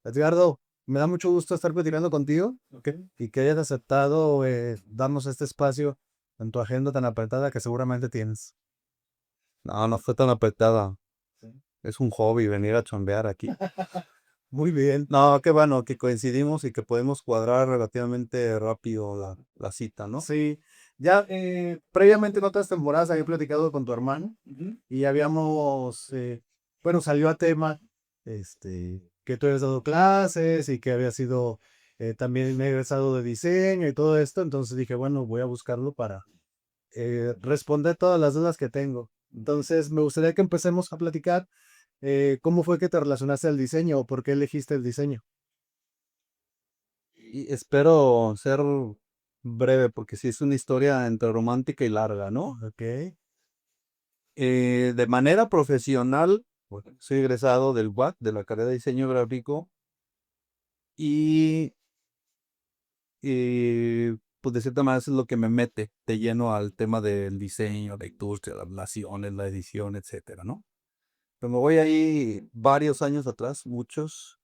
Edgardo, me da mucho gusto estar platicando contigo Ok. y que hayas aceptado darnos este espacio en tu agenda tan apretada que seguramente tienes. No, no fue tan apretada. Sí. Es un hobby venir a chambear aquí. Muy bien. No, qué bueno que coincidimos y que podemos cuadrar relativamente rápido la cita, ¿no? Sí, ya previamente en otras temporadas había platicado con tu hermano Ujú. y bueno, salió a tema, que tú habías dado clases y que había sido también egresado de diseño y todo esto, entonces dije, bueno, voy a buscarlo para responder todas las dudas que tengo. Entonces, me gustaría que empecemos a platicar cómo fue que te relacionaste al diseño o por qué elegiste el diseño. Y espero ser breve porque sí es una historia entre romántica y larga, ¿no? Ok. De manera profesional, bueno, soy egresado del UAC, de la carrera de diseño gráfico, y pues de cierta manera eso es lo que me mete de lleno al tema del diseño, la industria, las relaciones, la edición, etcétera, ¿no? Pero me voy ahí varios años atrás, muchos,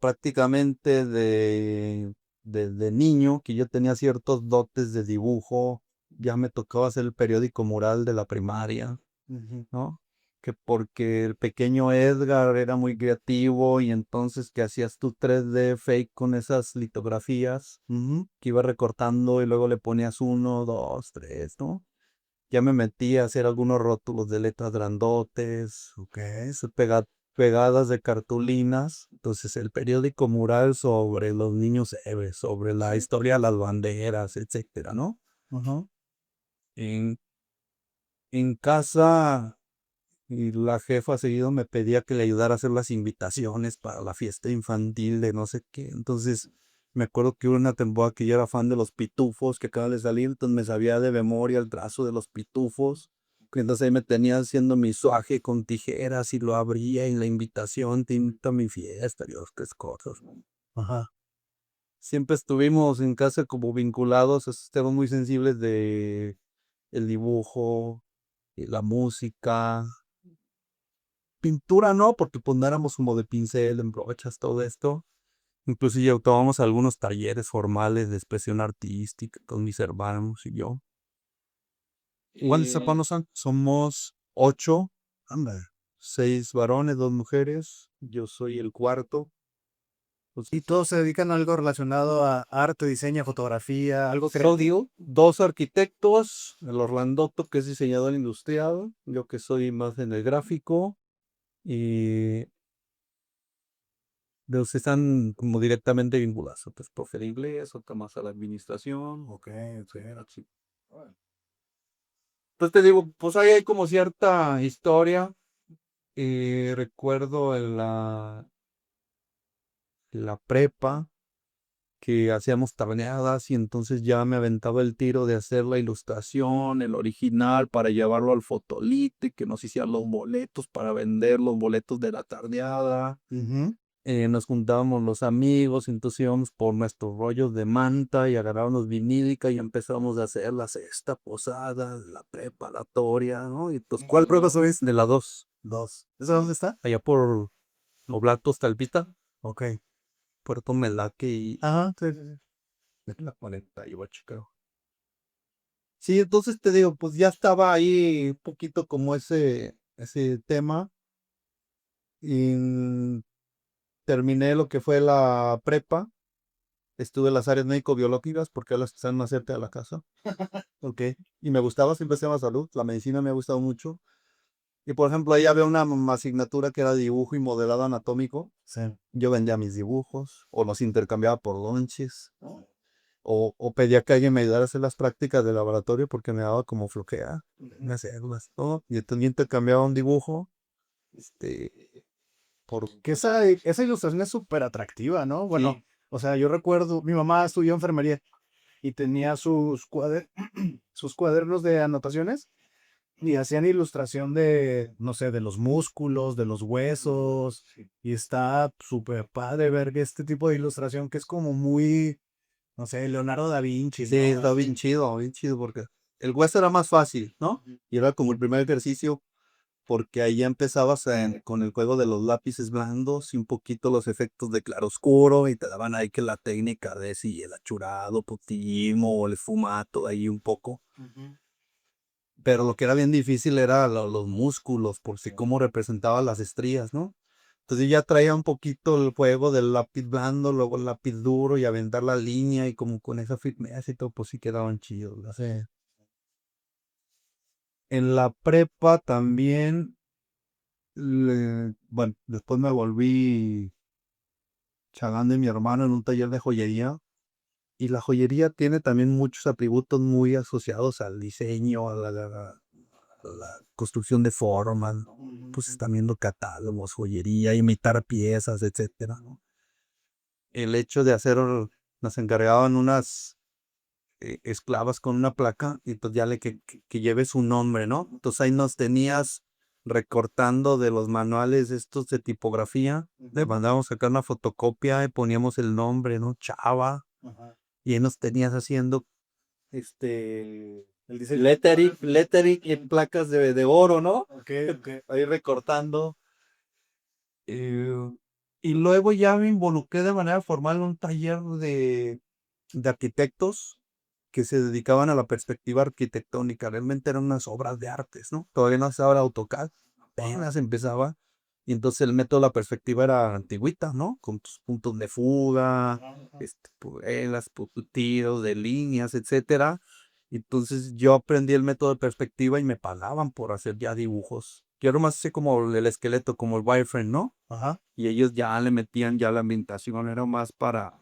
prácticamente desde niño, que yo tenía ciertos dotes de dibujo, ya me tocaba hacer el periódico mural de la primaria, Ujú. ¿no? Que porque el pequeño Edgar era muy creativo y entonces que hacías tu 3D fake con esas litografías Ujú. que iba recortando y luego le ponías uno, dos, tres, ¿no? Ya me metí a hacer algunos rótulos de letras grandotes, Ok. pegadas de cartulinas. Entonces, el periódico mural sobre los niños héroes, sobre la Sí. historia de las banderas, etcétera, ¿no? Ujú. En, en casa, y la jefa seguido me pedía que le ayudara a hacer las invitaciones para la fiesta infantil de no sé qué. Entonces, me acuerdo que hubo una temporada que yo era fan de los pitufos que acaban de salir, entonces me sabía de memoria el trazo de los pitufos. Entonces ahí me tenía haciendo mi suaje con tijeras y lo abría y la invitación, te invito a mi fiesta, Dios, qué cosas. Ajá. Siempre estuvimos en casa como vinculados a esos temas muy sensibles de el dibujo, y la música, pintura no, porque pues no éramos como de pincel, en brochas, todo esto. Inclusive tomamos algunos talleres formales de expresión artística con mis hermanos y yo. ¿Cuántos hermanos son? Somos 8, Anda. 6 varones, 2 mujeres. Yo soy el cuarto. Y Entonces, todos se dedican a algo relacionado a arte, diseño, fotografía, algo creativo. soy 2 arquitectos, el Orlandoto que es diseñador industrial, yo que soy más en el gráfico y los están como directamente vinculados. Otro es profe de inglés, otro más a la administración. Ok, ok. Así. Entonces te digo, pues ahí hay como cierta historia. Recuerdo en la prepa que hacíamos tabliadas y entonces ya me aventaba el tiro de hacer la ilustración, el original, para llevarlo al fotolite, que nos hicieran los boletos para vender los boletos de la tardeada. Ujú. Nos juntábamos los amigos, entonces íbamos por nuestros rollos de manta y agarrábamos vinílica y empezamos a hacer la sexta posada, la preparatoria, ¿no? Y entonces, ¿Cuál prueba ¿cuál? sois? De la 2 Dos. ¿Esa dónde está? allá por Oblatos, Talpita, Ok. Puerto Melaque y Ajá, sí, sí, sí. la 48, creo. Sí, entonces te digo, pues ya estaba ahí un poquito como ese tema y terminé lo que fue la prepa. Estuve en las áreas médico-biológicas porque eran las que están más cerca de la casa. Ok. Y me gustaba, siempre se llama salud. La medicina me ha gustado mucho. Y por ejemplo, ahí había una asignatura que era dibujo y modelado anatómico. Sí. Yo vendía mis dibujos o los intercambiaba por lonches. O pedía que alguien me ayudara a hacer las prácticas de laboratorio porque me daba como flojera Ujú. hacerlas, todo. Y entonces yo intercambiaba un dibujo, este, por... Que esa ilustración es súper atractiva, ¿no? Bueno, Sí. o sea, yo recuerdo, mi mamá estudió enfermería y tenía sus cuadernos de anotaciones y hacían ilustración de, no sé, de los músculos, de los huesos. Y está súper padre ver que este tipo de ilustración que es como muy, no sé, Leonardo da Vinci, Sí, ¿no? está bien chido porque el hueso era más fácil, ¿no? Y era como el primer ejercicio porque ahí ya empezabas con el juego de los lápices blandos y un poquito los efectos de claroscuro y te daban ahí que la técnica de si el achurado, potillismo o el esfumato ahí un poco. Pero lo que era bien difícil era los músculos, por si cómo representaba las estrías, ¿no? Entonces ya traía un poquito el juego del lápiz blando, luego el lápiz duro y aventar la línea y como con esa firmeza y todo, pues sí quedaban chidos. Sí. En la prepa también, bueno, después me volví chagán de mi hermano en un taller de joyería. Y la joyería tiene también muchos atributos muy asociados al diseño, a la construcción de formas, ¿no? Pues están viendo catálogos, joyería, imitar piezas, etcétera, ¿no? El hecho de hacer, nos encargaban unas esclavas con una placa y pues ya que lleve su nombre, ¿no? Entonces ahí nos tenías recortando de los manuales estos de tipografía, le mandábamos sacar una fotocopia y poníamos el nombre, ¿no? Chava, y ahí nos tenías haciendo El diseño. lettering en placas de oro, ¿no? Ok, ok. Ahí recortando. eh, y luego ya me involucré de manera formal en un taller de arquitectos que se dedicaban a la perspectiva arquitectónica. Realmente eran unas obras de artes, ¿no? Todavía no se habla AutoCAD, apenas empezaba. Y entonces el método de la perspectiva era antigüita, ¿no? Con tus puntos de fuga, puelas, tiros de líneas, etcétera. Entonces yo aprendí el método de perspectiva y me pagaban por hacer ya dibujos. Yo era más así como el esqueleto, como el wireframe, ¿no? Ajá. Y ellos ya le metían ya la ambientación, era más para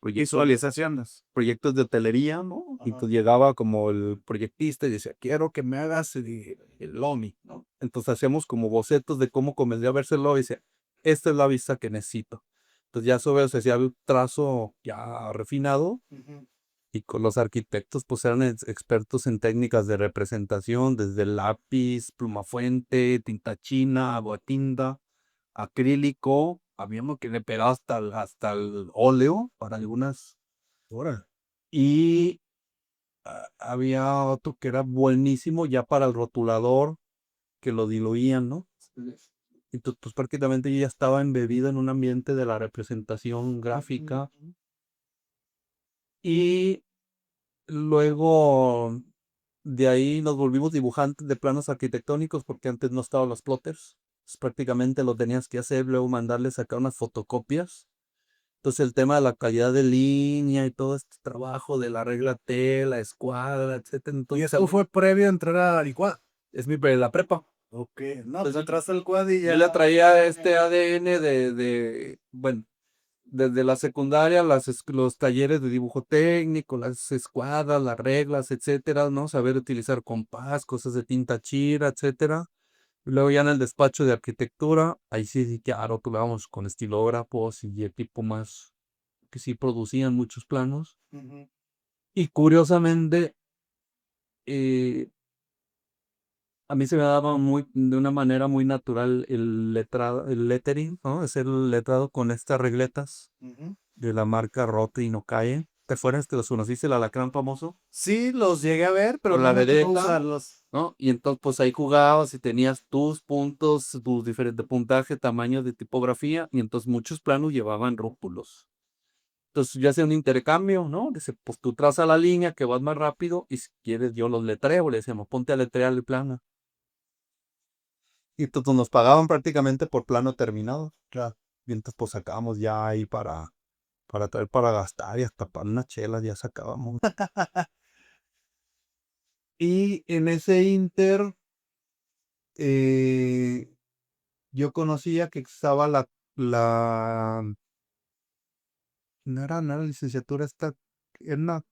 visualizaciones, proyectos de hotelería, ¿no? Y Ajá. pues llegaba como el proyectista y decía, quiero que me hagas el lomi, ¿no? Entonces hacíamos como bocetos de cómo comenzaría a verse el lomi y decía, esta es la vista que necesito. Entonces ya sobre eso se hacía un trazo ya refinado y con los arquitectos pues eran expertos en técnicas de representación, desde lápiz, pluma fuente, tinta china, agua tinta, acrílico, había uno que le pegaba hasta el óleo para algunas. Ahora. Y había otro que era buenísimo ya para el rotulador, que lo diluían, ¿no? Entonces, pues prácticamente yo ya estaba embebido en un ambiente de la representación gráfica. Y luego de ahí nos volvimos dibujantes de planos arquitectónicos porque antes no estaban los plotters. Pues, prácticamente lo tenías que hacer, luego mandarle sacar unas fotocopias. Entonces el tema de la calidad de línea y todo este trabajo de la regla T, la escuadra, etcétera. ¿Y Entonces eso fue previo a entrar a Licuad? es la prepa. Ok. No, pues Entonces entraste al Quad y yo ya. le traía este ADN bueno, desde la secundaria, los talleres de dibujo técnico, las escuadras, las reglas, etcétera, ¿no? Saber utilizar compás, cosas de tinta chira, etcétera. Y luego ya en el despacho de arquitectura, ahí sí, claro, tuvábamos con estilógrafos y el tipo más que sí producían muchos planos. Ujú. Y curiosamente, eh, a mí se me daba de una manera muy natural el letrado, el lettering, ¿no? Hacer el letrado con estas regletas Ujú. de la marca Rote y no cae. ¿Te acuerdas que los conociste, el alacrán famoso? Sí, los llegué a ver, pero Con no la me tocó vedeta, usarlos. ¿no? Y entonces pues ahí jugabas y tenías tus puntos, tus diferentes puntajes, tamaños de tipografía, y entonces muchos planos llevaban rútulos. Entonces yo hacía un intercambio, ¿no? Dice, pues tú traza la línea que vas más rápido y si quieres yo los letreo, le decíamos, ponte a letrear el plano. Y entonces nos pagaban prácticamente por plano terminado. Claro. Y entonces pues sacábamos ya ahí para traer para gastar y hasta para unas chelas ya sacábamos. Y en ese inter eh, yo conocía que estaba no era licenciatura, era una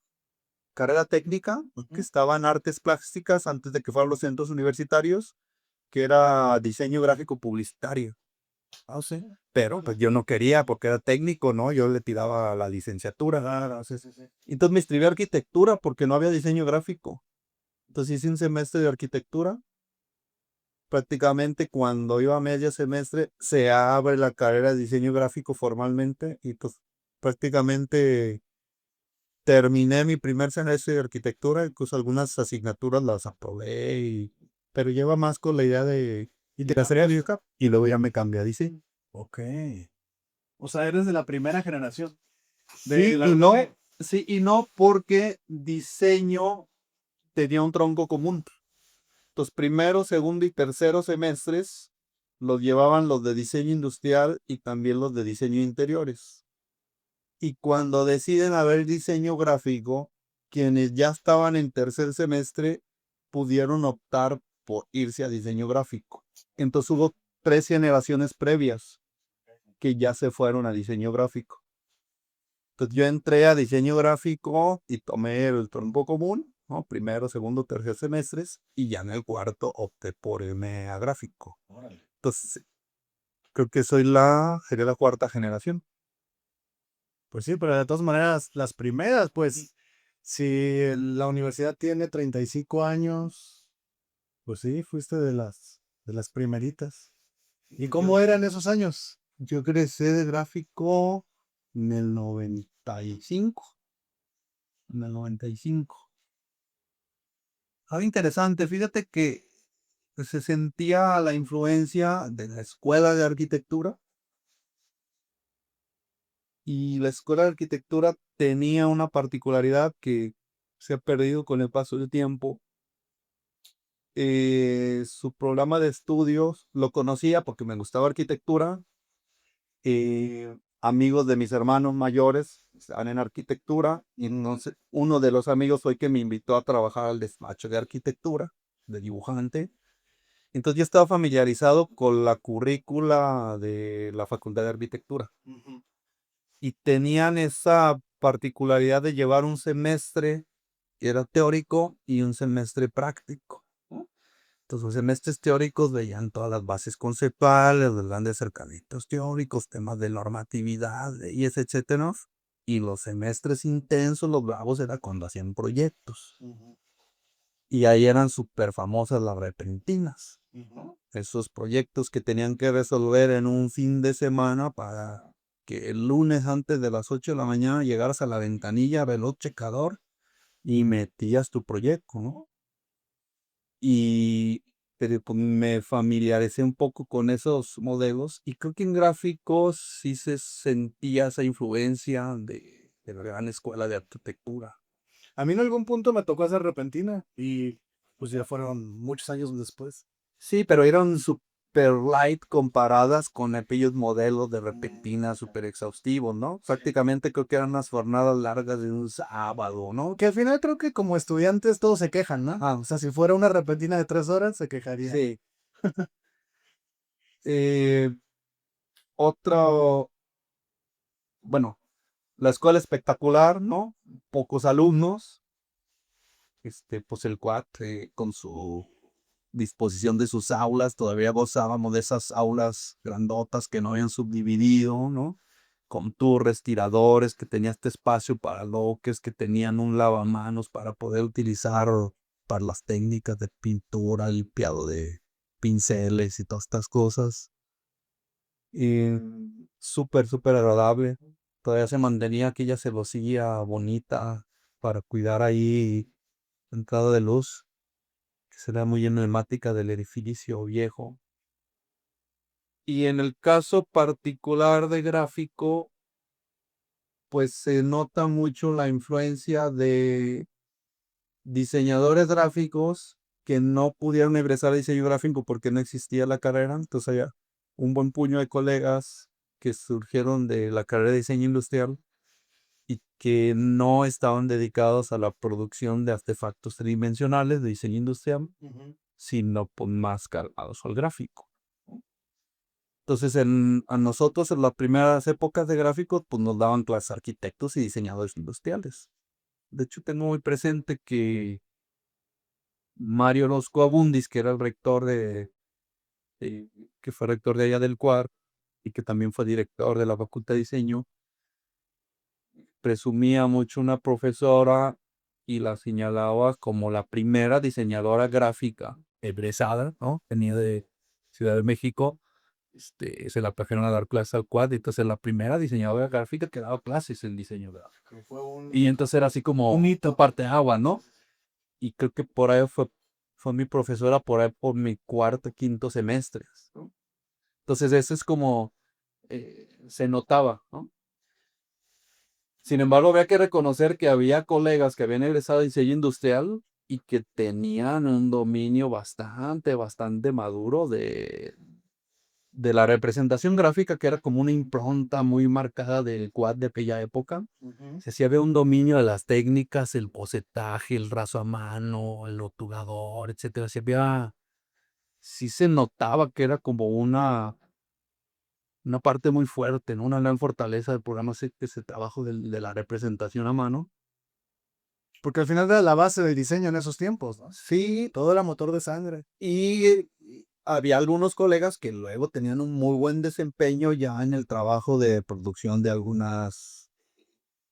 carrera técnica que Ujú. estaba en artes plásticas antes de que fueran los centros universitarios, que era diseño gráfico publicitario. Ah, sí. Pero pues yo no quería porque era técnico, ¿no? Yo le tiraba a la licenciatura. Claro, sí, sí, sí. Entonces me inscribí a arquitectura porque no había diseño gráfico. Entonces hice un semestre de arquitectura. Prácticamente cuando iba a medio semestre se abre la carrera de diseño gráfico formalmente y pues prácticamente terminé mi primer semestre de arquitectura, incluso algunas asignaturas las aprobé, pero lleva más con la idea de ¿Y Y te la gustaría serie vieja, y luego ya me cambié a diseño. Ok. O sea, eres de la primera generación. De Sí la... y no, sí y no, porque diseño tenía un tronco común. Los primeros, segundo y tercero semestres los llevaban los de diseño industrial y también los de diseño interiores. Y cuando deciden haber diseño gráfico, quienes ya estaban en tercer semestre pudieron optar por irse a diseño gráfico. Entonces hubo 3 generaciones previas que ya se fueron a diseño gráfico. Entonces yo entré a diseño gráfico y tomé el tronco común, ¿no? Primero, segundo, tercer semestres, y ya en el cuarto opté por irme a gráfico. Órale. Entonces creo que sería la cuarta generación. Pues sí, pero de todas maneras, las primeras, pues, si la universidad tiene 35 años, pues sí, fuiste de las primeritas. ¿Y cómo eran esos años? Yo egresé de gráfico en el 95. En el 95. Algo interesante, fíjate que se sentía la influencia de la escuela de arquitectura, y la escuela de arquitectura tenía una particularidad que se ha perdido con el paso del tiempo. Su programa de estudios lo conocía porque me gustaba arquitectura. Amigos de mis hermanos mayores están en arquitectura, y uno de los amigos fue que me invitó a trabajar al despacho de arquitectura, de dibujante. Entonces ya estaba familiarizado con la currícula de la Facultad de Arquitectura, Ujú. y tenían esa particularidad de llevar un semestre que era teórico y un semestre práctico, ¿no? Entonces los semestres teóricos veían todas las bases conceptuales, los grandes acercamientos teóricos, temas de normatividad, leyes, etcétera. Y los semestres intensos, los bravos, era cuando hacían proyectos. Ujú. Y ahí eran súper famosas las repentinas. Ujú. Esos proyectos que tenían que resolver en un fin de semana para que el lunes antes de las 8 de la mañana llegaras a la ventanilla, veloz checador, y metías tu proyecto, ¿no? Y pero pues, me familiaricé un poco con esos modelos, y creo que en gráficos sí se sentía esa influencia de la gran escuela de arquitectura. A mí en algún punto me tocó hacer repentina y pues ya fueron muchos años después. Sí, pero eran super light comparadas con aquellos modelos de repentina super exhaustivos, ¿no? Prácticamente creo que eran unas jornadas largas de un sábado, ¿no? Que al final creo que como estudiantes todos se quejan, ¿no? Ah, O sea, si fuera una repentina de 3 horas, se quejarían. sí. Eh, Otro, bueno, la escuela espectacular, ¿no? Pocos alumnos. Pues el cuate con su disposición de sus aulas, todavía gozábamos de esas aulas grandotas que no habían subdividido, ¿no? Con turres, tiradores, que tenía este espacio para loques, que tenían un lavamanos para poder utilizar para las técnicas de pintura, limpiado de pinceles y todas estas cosas. Y súper, súper agradable. Todavía se mantenía aquella celosía bonita para cuidar ahí la entrada de luz, que será muy emblemática del edificio viejo. Y en el caso particular de gráfico, pues se nota mucho la influencia de diseñadores gráficos que no pudieron egresar a diseño gráfico porque no existía la carrera. Entonces había un buen puño de colegas que surgieron de la carrera de diseño industrial y que no estaban dedicados a la producción de artefactos tridimensionales de diseño industrial, Ujú. sino pues, más cargados al gráfico. Entonces, a nosotros en las primeras épocas de gráficos, pues nos daban clases arquitectos y diseñadores industriales. De hecho, tengo muy presente que Mario Orozco Abundis, que era el rector de- que fue rector de allá del CUAR y que también fue director de la Facultad de Diseño, presumía mucho una profesora y la señalaba como la primera diseñadora gráfica egresada, ¿no? Venía de Ciudad de México. Se la trajeron a dar clases al CUAD, y entonces la primera diseñadora gráfica que daba clases en diseño gráfico. Fue Y entonces era así como un hito. parte agua, ¿no? Y creo que por ahí fue fue mi profesora por ahí por mi cuarto, quinto semestre, ¿no? Entonces eso es como, se notaba, ¿no? Sin embargo, había que reconocer que había colegas que habían egresado de diseño industrial y que tenían un dominio bastante maduro de la representación gráfica, que era como una impronta muy marcada del quad de aquella época. Ujú. Se hacía había un dominio de las técnicas, el bocetaje, el raso a mano, el obturador, etcétera. Sí se notaba que era como una parte muy fuerte, ¿no? Una gran fortaleza del programa, ese trabajo de la representación a mano. Porque al final era la base del diseño en esos tiempos, ¿no? Sí, Todo era motor de sangre. y había algunos colegas que luego tenían un muy buen desempeño ya en el trabajo de producción de algunas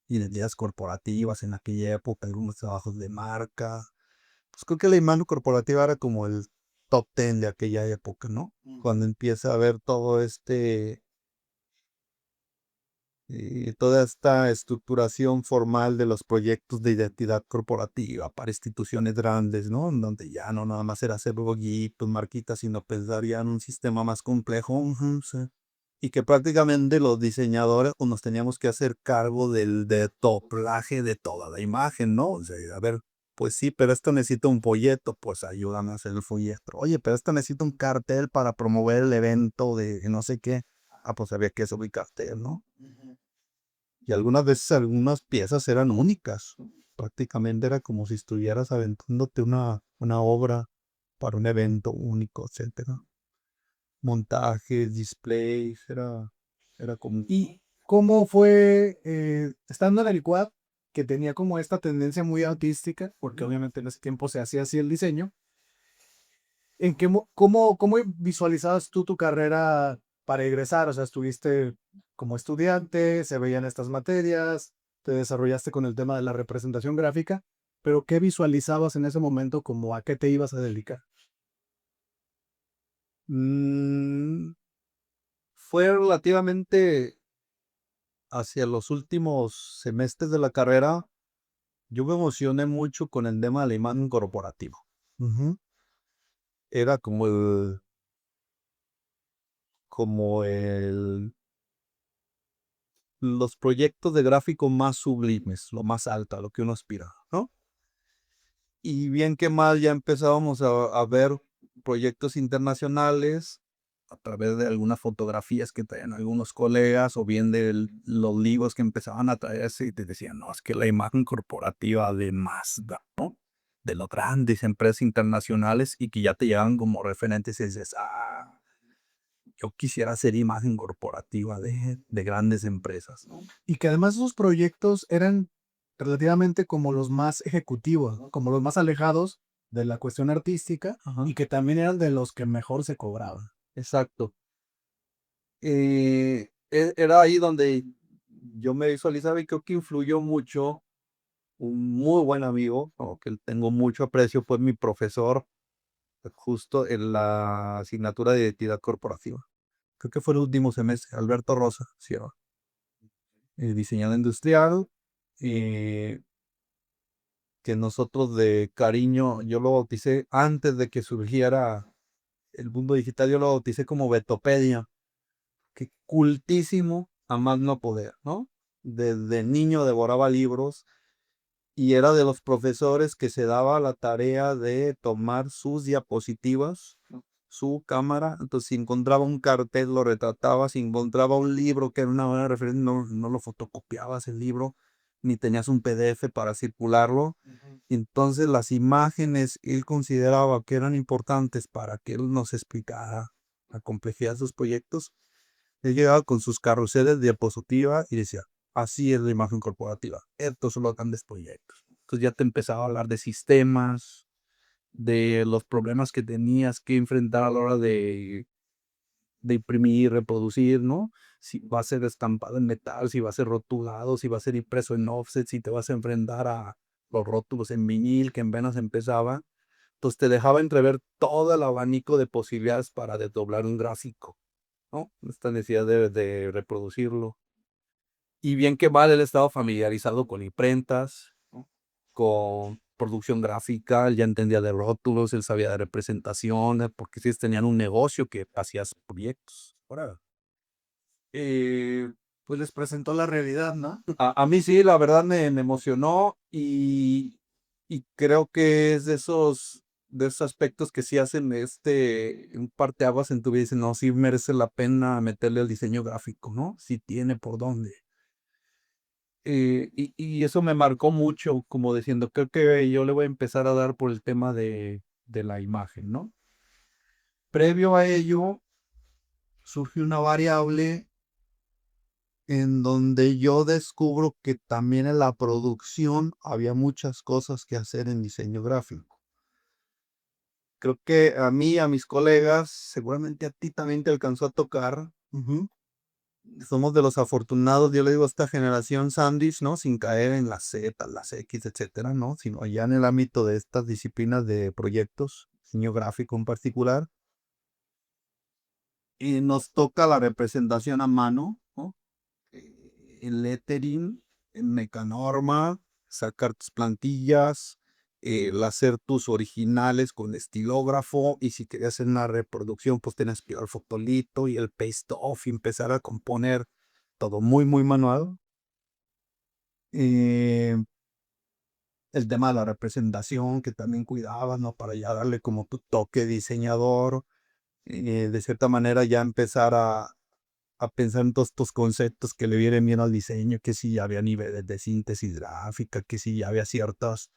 identidades corporativas en aquella época, algunos trabajos de marca. Pues creo que la imagen corporativa era como el top 10 de aquella época, ¿no? Cuando empieza a ver todo toda esta estructuración formal de los proyectos de identidad corporativa para instituciones grandes, ¿no? En donde ya no nada más era hacer loguitos, marquitas, sino pensar ya en un sistema más complejo. Ujú, sí. Y que prácticamente los diseñadores pues, nos teníamos que hacer cargo del doblaje de toda la imagen, ¿no? O sea, a ver, pues sí, pero esto necesita un folleto, pues ayúdame a hacer el folleto. Oye, pero esto necesita un cartel para promover el evento de no sé qué. Ah, pues había que subir cartel, ¿no? Y algunas veces algunas piezas eran únicas. Prácticamente era como si estuvieras aventándote una obra para un evento único, etcétera. Montajes, displays, era como... ¿Y cómo fue, estando en el quad, que tenía como esta tendencia muy artística, porque obviamente en ese tiempo se hacía así el diseño, ¿en qué, cómo visualizabas tú tu carrera para egresar? O sea, estuviste como estudiante, se veían estas materias, te desarrollaste con el tema de la representación gráfica, pero ¿qué visualizabas en ese momento como a qué te ibas a dedicar? Mm, fue relativamente hacia los últimos semestres de la carrera, yo me emocioné mucho con el tema de la imagen corporativa. Ujú. Era como los proyectos de gráfico más sublimes, lo más alto, a lo que uno aspira, ¿no? Y bien que mal ya empezábamos a ver proyectos internacionales a través de algunas fotografías que traían algunos colegas o bien de los libros que empezaban a traerse y te decían, no, es que la imagen corporativa de Mazda, ¿no? De las grandes empresas internacionales y que ya te llevan como referentes y dices, ah, yo quisiera hacer imagen corporativa de grandes empresas, ¿no? Y que además esos proyectos eran relativamente como los más ejecutivos, ¿no? Como los más alejados de la cuestión artística Ajá. y que también eran de los que mejor se cobraban. Exacto. Era ahí donde yo me visualizaba y creo que influyó mucho un muy buen amigo, o que tengo mucho aprecio, pues mi profesor, justo en la asignatura de identidad corporativa. Creo que fue el último semestre, Alberto Rosa, sí, diseñador industrial, eh, que nosotros de cariño, yo lo bauticé antes de que surgiera el mundo digital, yo lo bauticé como Betopedia, que cultísimo a más no poder, ¿no? Desde niño devoraba libros y era de los profesores que se daba la tarea de tomar sus diapositivas, su cámara, entonces si encontraba un cartel lo retrataba, si encontraba un libro que era una buena referencia, no lo fotocopiabas el libro, ni tenías un PDF para circularlo. Entonces las imágenes él consideraba que eran importantes para que él nos explicara la complejidad de sus proyectos. Él llegaba con sus carruseles de diapositiva y decía, así es la imagen corporativa, estos son los grandes proyectos. Entonces ya te empezaba a hablar de sistemas, de los problemas que tenías que enfrentar a la hora de imprimir, reproducir, ¿no? Si va a ser estampado en metal, si va a ser rotulado, si va a ser impreso en offset, si te vas a enfrentar a los rótulos en vinil que apenas empezaba. Entonces te dejaba entrever todo el abanico de posibilidades para desdoblar un gráfico, ¿no? Esta necesidad de reproducirlo. Y bien que mal, él estaba familiarizado con imprentas, ¿no? Con producción gráfica, él ya entendía de rótulos, él sabía de representaciones, porque sí tenían un negocio que hacías proyectos. Órale. Eh, Pues les presentó la realidad, ¿no? a mí sí, la verdad me emocionó y creo que es de esos aspectos que sí hacen un parteaguas en tu vida y dicen, no, sí merece la pena meterle el diseño gráfico, ¿no? Sí tiene por dónde. Y eso me marcó mucho, como diciendo, creo que yo le voy a empezar a dar por el tema de la imagen, ¿no? Previo a ello, surge una variable en donde yo descubro que también en la producción había muchas cosas que hacer en diseño gráfico. Creo que a mí, a mis colegas, seguramente a ti también te alcanzó a tocar. Ujú. Somos de los afortunados, yo le digo a esta generación sándwich, ¿no? Sin caer en las Z, las X, etcétera, ¿no? Sino ya en el ámbito de estas disciplinas de proyectos, diseño gráfico en particular. Y nos toca la representación a mano, ¿no? El lettering, en Mecanorma, sacar tus plantillas, el hacer tus originales con estilógrafo, y si querías hacer una reproducción, pues tenías que ir al fotolito y el paste off y empezar a componer todo muy, muy manual. Eh, el tema de la representación, que también cuidabas, ¿no? Para ya darle como tu toque diseñador, de cierta manera ya empezar a pensar en todos estos conceptos que le vienen bien al diseño, que si ya había niveles de síntesis gráfica, que si ya había ciertas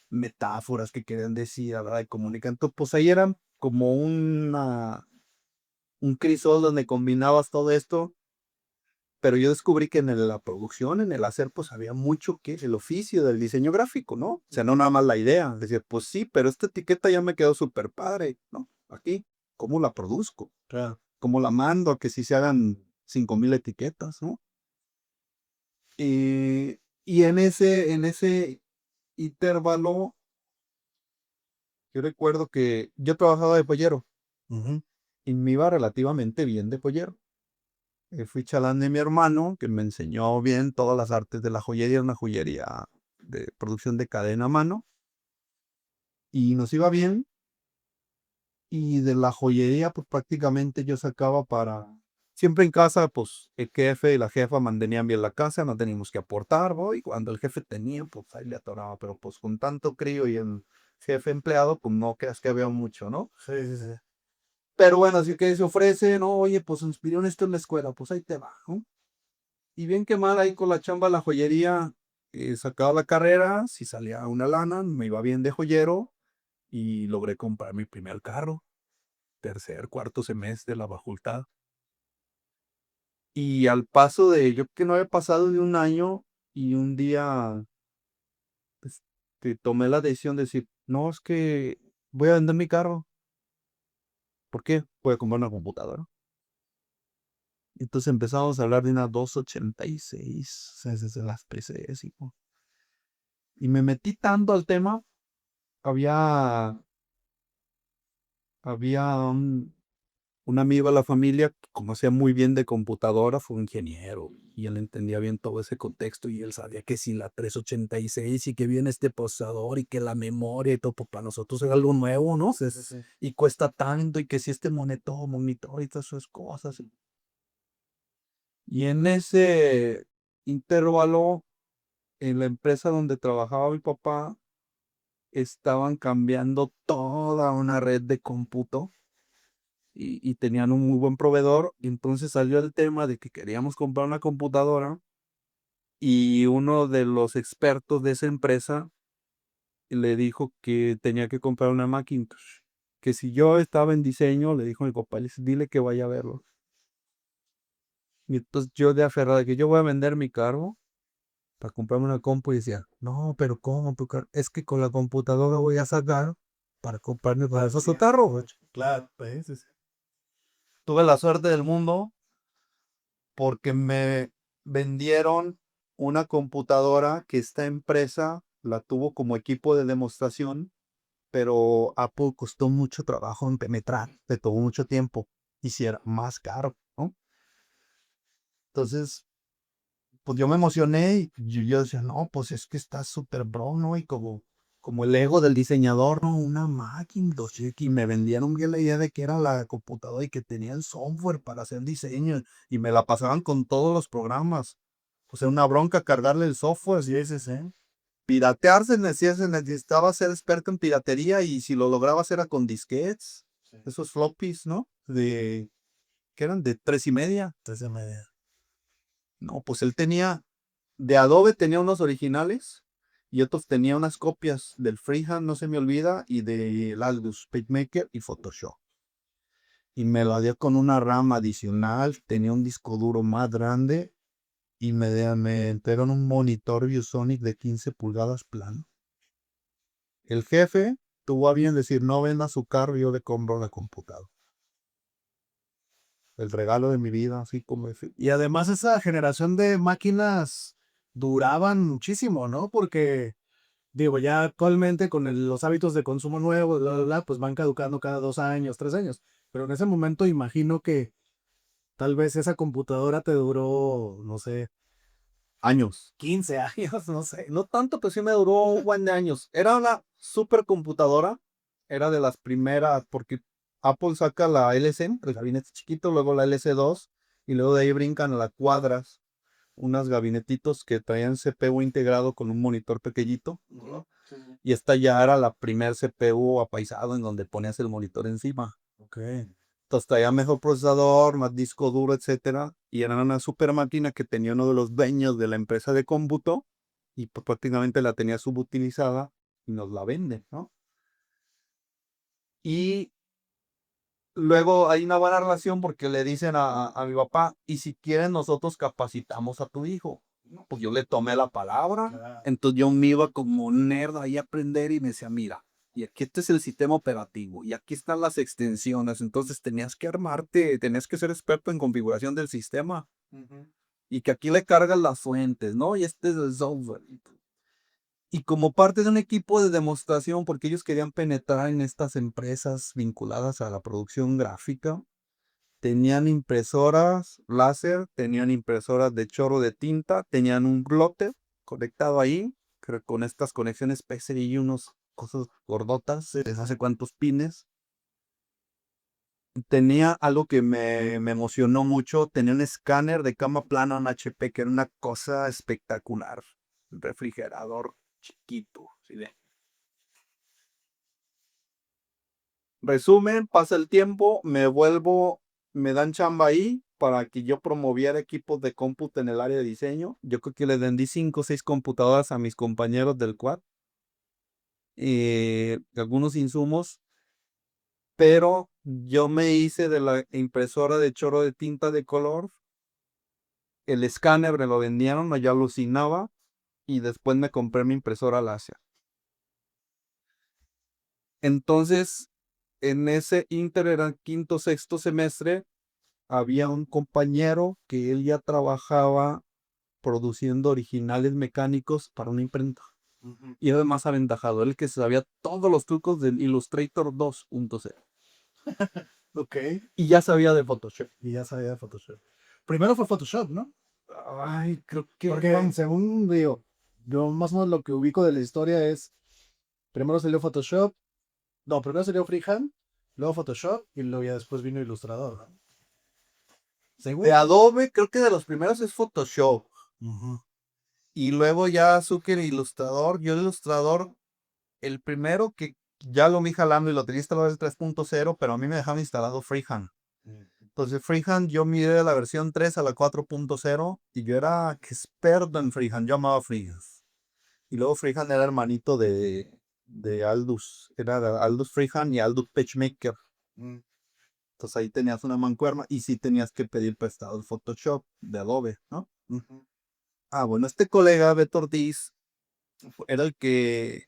metáforas que querían decir, a la hora de comunicar. Entonces, pues ahí eran como un crisol donde combinabas todo esto, pero yo descubrí que en la producción, en el hacer, pues había mucho que el oficio del diseño gráfico, ¿no? O sea, no nada más la idea, decir, pues sí, pero esta etiqueta ya me quedó súper padre, ¿no? Aquí, ¿cómo la produzco? Claro. ¿Cómo la mando a que si se hagan 5,000 etiquetas, ¿no? Y en ese intervalo, yo recuerdo que yo trabajaba de pollero Ujú. y me iba relativamente bien de pollero. Fui chalán de mi hermano, que me enseñó bien todas las artes de la joyería, una joyería de producción de cadena a mano, y nos iba bien. Y de la joyería, pues prácticamente yo sacaba para... Siempre en casa, pues el jefe y la jefa mantenían bien la casa, no teníamos que aportar, ¿no? Y cuando el jefe tenía, pues ahí le atoraba, pero pues con tanto crío y el jefe empleado, pues no creas que había mucho, ¿no? Sí, sí, sí. Pero bueno, así que se ofrece, no, oye, pues inspiró esto en la escuela, pues ahí te va, ¿no? Y bien que mal ahí con la chamba de la joyería, sacaba la carrera, si salía una lana, me iba bien de joyero y logré comprar mi primer carro, tercer, cuarto semestre de la facultad. Y al paso de, yo que no había pasado de un año y un día, pues, que tomé la decisión de decir, no, es que voy a vender mi carro. ¿Por qué? Voy a comprar una computadora. Entonces empezamos a hablar de una 286, o sea, desde las PCs y me metí tanto al tema. Había un amigo de la familia que conocía muy bien de computadora, fue un ingeniero y él entendía bien todo ese contexto y él sabía que si la 386 y que viene este procesador y que la memoria y todo, pues para nosotros es algo nuevo, ¿no? Sí, sí, sí. Y cuesta tanto y que si este monitor y todas esas cosas. Y en ese intervalo, en la empresa donde trabajaba mi papá, estaban cambiando toda una red de cómputo y tenían un muy buen proveedor. Y entonces salió el tema de que queríamos comprar una computadora y uno de los expertos de esa empresa le dijo que tenía que comprar una Macintosh. Que si yo estaba en diseño, le dijo a mi papá, le dice, dile que vaya a verlo. Y entonces yo de aferrado, de que yo voy a vender mi carro para comprarme una compu y decía, no, pero ¿cómo? Es que con la computadora voy a sacar para comprarme para esos Sí. carro, güey. Claro, pues, sí, sí. Tuve la suerte del mundo porque me vendieron una computadora que esta empresa la tuvo como equipo de demostración, pero Apple costó mucho trabajo en penetrar, le tomó mucho tiempo y si era más caro, ¿no? Entonces, pues yo me emocioné y yo decía, no, pues es que está súper bro, ¿no? Y como como el ego del diseñador, ¿no? Una Macintosh, y me vendieron bien la idea de que era la computadora y que tenía el software para hacer diseño y me la pasaban con todos los programas. O sea, una bronca cargarle el software, si dices, ¿eh? Piratear se necesitaba ser experto en piratería y si lo lograbas era con disquetes, esos floppies, ¿no? Que eran de 3.5. 3 y media. No, pues él tenía, de Adobe tenía unos originales y otros tenía unas copias del Freehand, no se me olvida, y del Aldus PageMaker y Photoshop. Y me lo dio con una RAM adicional, tenía un disco duro más grande y me entregaron un monitor ViewSonic de 15 pulgadas plano. El jefe tuvo a bien decir, no venda su carro, yo le compro la computadora. El regalo de mi vida, así como ese. Y además esa generación de máquinas duraban muchísimo, ¿no? Porque, digo, ya actualmente con los hábitos de consumo nuevos, bla, bla, bla, pues van caducando cada 2 años, 3 años. Pero en ese momento imagino que tal vez esa computadora te duró, no sé, Años. 15 años, no sé. No tanto, pero sí me duró un buen de años. Era una supercomputadora. Era de las primeras, porque Apple saca la LC, el gabinete chiquito, luego la LC2, y luego de ahí brincan a la Quadras, unos gabinetitos que traían CPU integrado con un monitor pequeñito. Y esta ya era la primer CPU apaisado en donde ponías el monitor encima. Ok. Entonces traía mejor procesador, más disco duro, etcétera. Y era una super máquina que tenía uno de los dueños de la empresa de cómputo y pues, prácticamente la tenía subutilizada y nos la vende, ¿no? Y luego hay una buena relación porque le dicen a mi papá, y si quieren nosotros capacitamos a tu hijo. No, pues yo le tomé la palabra. Claro. Entonces yo me iba como un nerd ahí a aprender y me decía, mira, y aquí este es el sistema operativo y aquí están las extensiones. Entonces tenías que armarte, tenías que ser experto en configuración del sistema y que aquí le cargas las fuentes, ¿no? Y este es el software. Y como parte de un equipo de demostración, porque ellos querían penetrar en estas empresas vinculadas a la producción gráfica, tenían impresoras láser, tenían impresoras de chorro de tinta, tenían un plotter conectado ahí, con estas conexiones PCI y unos cosas gordotas, les hace cuántos pines. Tenía algo que me emocionó mucho, tenía un escáner de cama plana en HP, que era una cosa espectacular. Un refrigerador chiquito, ¿sí ve? Resumen, pasa el tiempo, me dan chamba ahí para que yo promoviera equipos de cómputo en el área de diseño. Yo creo que le vendí 5 o 6 computadoras a mis compañeros del quad y algunos insumos, pero yo me hice de la impresora de chorro de tinta de color, el escáner me lo vendieron, yo alucinaba y después me compré mi impresora láser. Entonces, en ese inter era quinto, sexto semestre, había un compañero que él ya trabajaba produciendo originales mecánicos para una imprenta. Y era el más aventajado, el que sabía todos los trucos del Illustrator 2.0. Ok. Y ya sabía de Photoshop. Y ya sabía de Photoshop. Primero fue Photoshop, ¿no? Ay, creo que Porque según digo, yo más o menos lo que ubico de la historia es, primero salió Photoshop, no, primero salió Freehand, luego Photoshop y luego ya después vino Illustrator, ¿no? Según. de Adobe, creo que de los primeros es Photoshop. Ujú. Y luego ya Zucker Ilustrador. Yo el Ilustrador, el primero que ya lo vi jalando y lo tenía instalado es el 3.0, pero a mí me dejaban instalado Freehand. Entonces Freehand yo miré de la versión 3 a la 4.0 y yo era experto en Freehand, yo amaba Freehand. Y luego Freehand era hermanito de Aldus, era de Aldus Freehand y Aldus PageMaker. Mm. Entonces ahí tenías una mancuerna y sí tenías que pedir prestado el Photoshop de Adobe, ¿no? Ujú. Ah, bueno, este colega, Beto Ortiz, era el que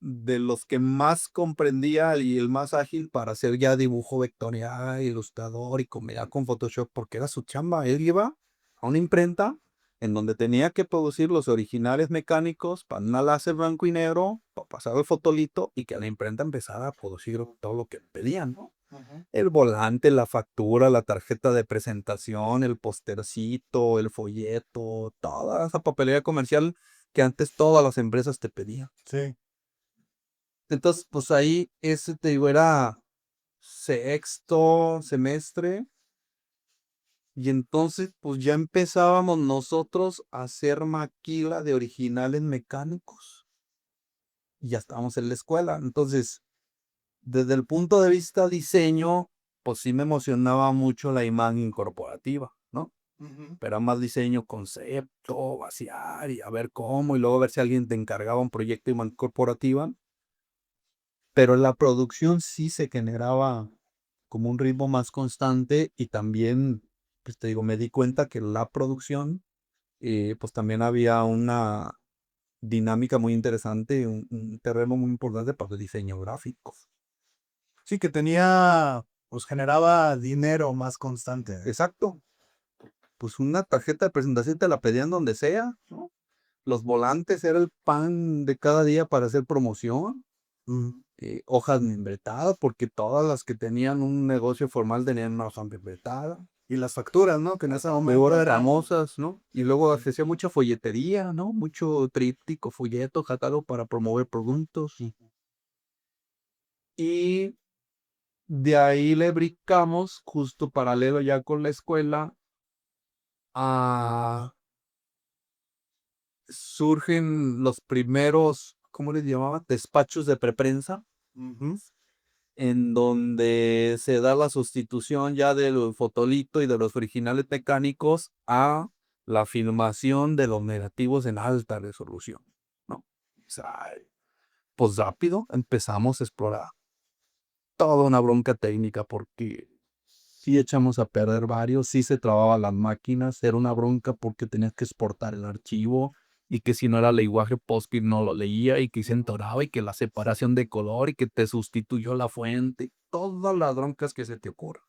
de los que más comprendía y el más ágil para hacer ya dibujo vectorial, ilustrador y combinar con Photoshop, porque era su chamba. Él iba a una imprenta en donde tenía que producir los originales mecánicos para una láser blanco y negro, para pasar el fotolito y que la imprenta empezara a producir todo lo que pedían, ¿no? Ujú. El volante, la factura, la tarjeta de presentación, el postercito, el folleto, toda esa papelería comercial que antes todas las empresas te pedían. Sí. Entonces, pues ahí, ese te digo, era sexto semestre. Y entonces, pues ya empezábamos nosotros a hacer maquila de originales mecánicos. Y ya estábamos en la escuela. Entonces, desde el punto de vista diseño, pues sí me emocionaba mucho la imagen corporativa, ¿no? Ujú. Pero era más diseño concepto, vaciar y a ver cómo, y luego ver si alguien te encargaba un proyecto de imagen corporativa. Pero la producción sí se generaba como un ritmo más constante y también, pues te digo, me di cuenta que la producción, pues también había una dinámica muy interesante, un terreno muy importante para el diseño gráfico. Sí, que tenía, pues generaba dinero más constante. Exacto. Pues una tarjeta de presentación te la pedían donde sea, ¿no? Los volantes era el pan de cada día para hacer promoción. Mm. Hojas membretadas, porque todas las que tenían un negocio formal tenían una hoja membretada. Y las facturas, ¿no? Que en ese momento. Luego eran famosas, ¿no? Y luego se hacía mucha folletería, ¿no? Mucho tríptico, folleto, catálogo para promover productos. Y de ahí le brincamos, justo paralelo ya con la escuela, a surgen los primeros, ¿cómo les llamaban? Despachos de preprensa, Ujú. en donde se da la sustitución ya del fotolito y de los originales mecánicos a la filmación de los negativos en alta resolución, ¿no? O sea, pues rápido empezamos a explorar toda una bronca técnica porque sí echamos a perder varios, sí se trababan las máquinas, era una bronca porque tenías que exportar el archivo y que si no era lenguaje PostScript no lo leía y que se entoraba y que la separación de color y que te sustituyó la fuente, todas las broncas que se te ocurran.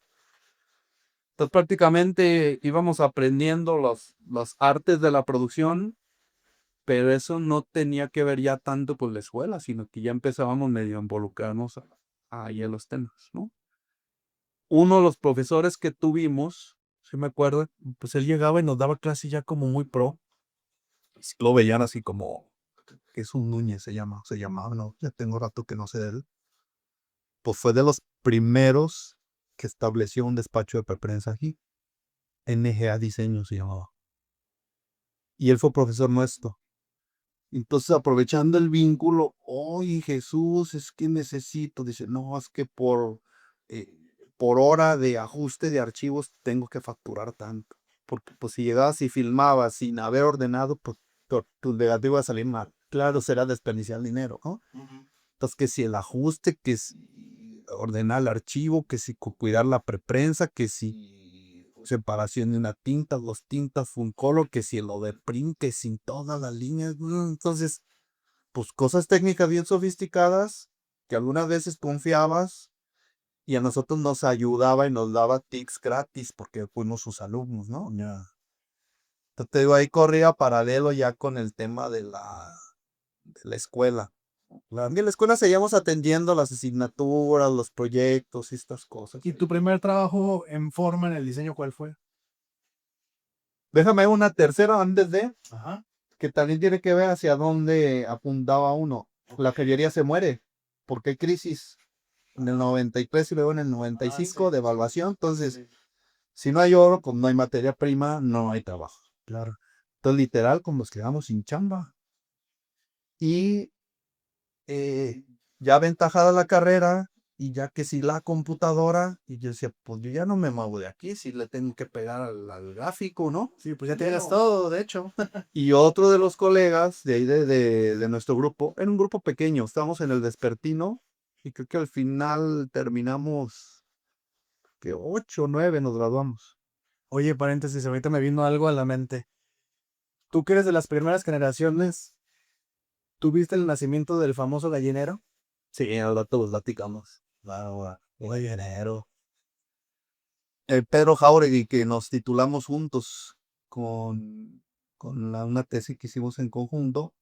Entonces prácticamente íbamos aprendiendo las artes de la producción, pero eso no tenía que ver ya tanto con la escuela, sino que ya empezábamos medio a involucrarnos ahí en los temas, ¿no? Uno de los profesores que tuvimos, si me acuerdo, pues él llegaba y nos daba clase ya como muy pro. Y sí lo veían así como, que es un Núñez, se llamaba, no, ya tengo rato que no sé de él. Pues fue de los primeros que estableció un despacho de preprensa aquí. NGA Diseño se llamaba. Y él fue profesor nuestro. Entonces, aprovechando el vínculo, oye Jesús, es que necesito, dice, no, es que eh, por hora de ajuste de archivos tengo que facturar tanto. Porque pues si llegabas y filmabas sin haber ordenado, pues tu negativo iba a salir mal. Claro, será desperdiciar dinero, ¿no? Ujú. Entonces, que si el ajuste, que si ordenar el archivo, que si cuidar la preprensa, que si separación de una tinta, dos tintas, full color, que si lo de print, que sin todas las líneas. Entonces, pues cosas técnicas bien sofisticadas que algunas veces confiabas y a nosotros nos ayudaba y nos daba tips gratis porque fuimos sus alumnos, ¿no? Ya. Entonces te digo, ahí corría paralelo ya con el tema de la escuela. Claro. En la escuela seguíamos atendiendo las asignaturas, los proyectos y estas cosas. ¿Y tu primer trabajo en forma en el diseño cuál fue? Déjame una tercera antes de, Ajá. que también tiene que ver hacia dónde apuntaba uno. La joyería se muere porque hay crisis en el 93 y luego en el noventa y Ah, cinco sí. de evaluación. Entonces, Sí. si no hay oro, pues no hay materia prima, no hay trabajo. Claro. Entonces, literal, como nos quedamos sin chamba. Y eh, ya aventajada la carrera, y ya que si la computadora, y yo decía, pues yo ya no me muevo de aquí, si le tengo que pegar al gráfico, ¿no? Sí, pues ya tienes Bueno, todo, de hecho. y otro de los colegas de ahí de nuestro grupo, era un grupo pequeño, estábamos en el Despertino, y creo que al final terminamos, que 8 o 9 nos graduamos. Oye, paréntesis, ahorita me vino algo a la mente. Tú que eres de las primeras generaciones, ¿tuviste el nacimiento del famoso gallinero? Sí, al rato los platicamos. Wow, muy enero. Pedro Jauregui, que nos titulamos juntos con una tesis que hicimos en conjunto.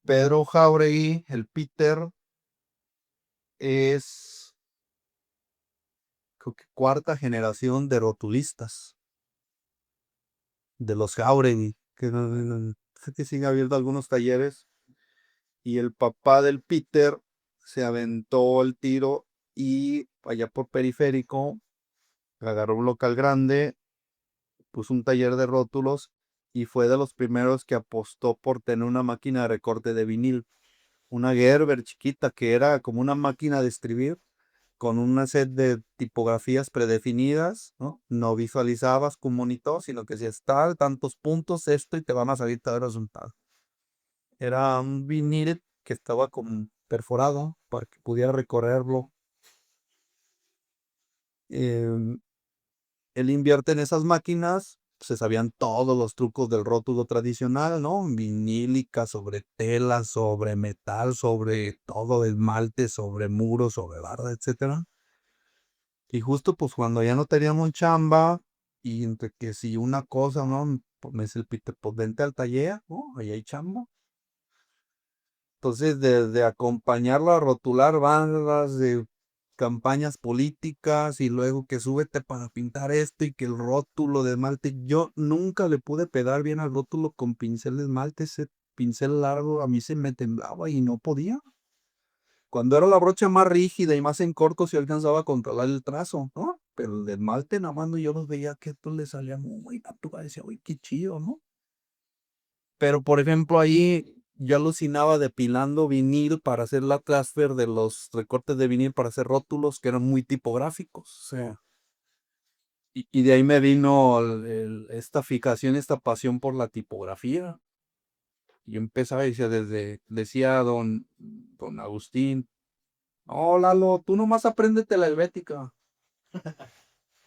Pedro Jauregui, el Peter, es creo que cuarta generación de rotulistas, de los Jauregui, que sé que sigue abierto algunos talleres. y el papá del Peter se aventó el tiro y allá por Periférico agarró un local grande, puso un taller de rótulos y fue de los primeros que apostó por tener una máquina de recorte de vinil, una Gerber chiquita que era como una máquina de escribir con una set de tipografías predefinidas, ¿no? No visualizabas con monitor, sino que si está tantos puntos esto y te van a salir todo el resultado. Era un vinil que estaba como perforado para que pudiera recorrerlo. Em, Él invierte en esas máquinas, se sabían todos los trucos del rótulo tradicional, ¿no? Vinílica, sobre tela, sobre metal, sobre todo esmalte, sobre muro, sobre barra, etcétera. Y justo pues cuando ya no teníamos chamba, y entre que si una cosa, ¿no? Pues me dice el Peter, pues vente al taller, ¿no? Ahí hay chamba. Entonces, desde acompañarlo a rotular bandas de campañas políticas y luego que súbete para pintar esto y que el rótulo de esmalte, yo nunca le pude pegar bien al rótulo con pincel de esmalte, ese pincel largo a mí se me temblaba y no podía. Cuando era la brocha más rígida y más en corto se alcanzaba a controlar el trazo, ¿no? Pero el de esmalte nada más yo los veía que esto le salía muy natural, decía, uy, qué chido, ¿no? Pero, por ejemplo, ahí yo alucinaba depilando vinil para hacer la transfer de los recortes de vinil para hacer rótulos que eran muy tipográficos. O sea, y de ahí me vino esta fijación, esta pasión por la tipografía. Yo empezaba, decía don Agustín, no, Lalo, tú nomás apréndete la helvética.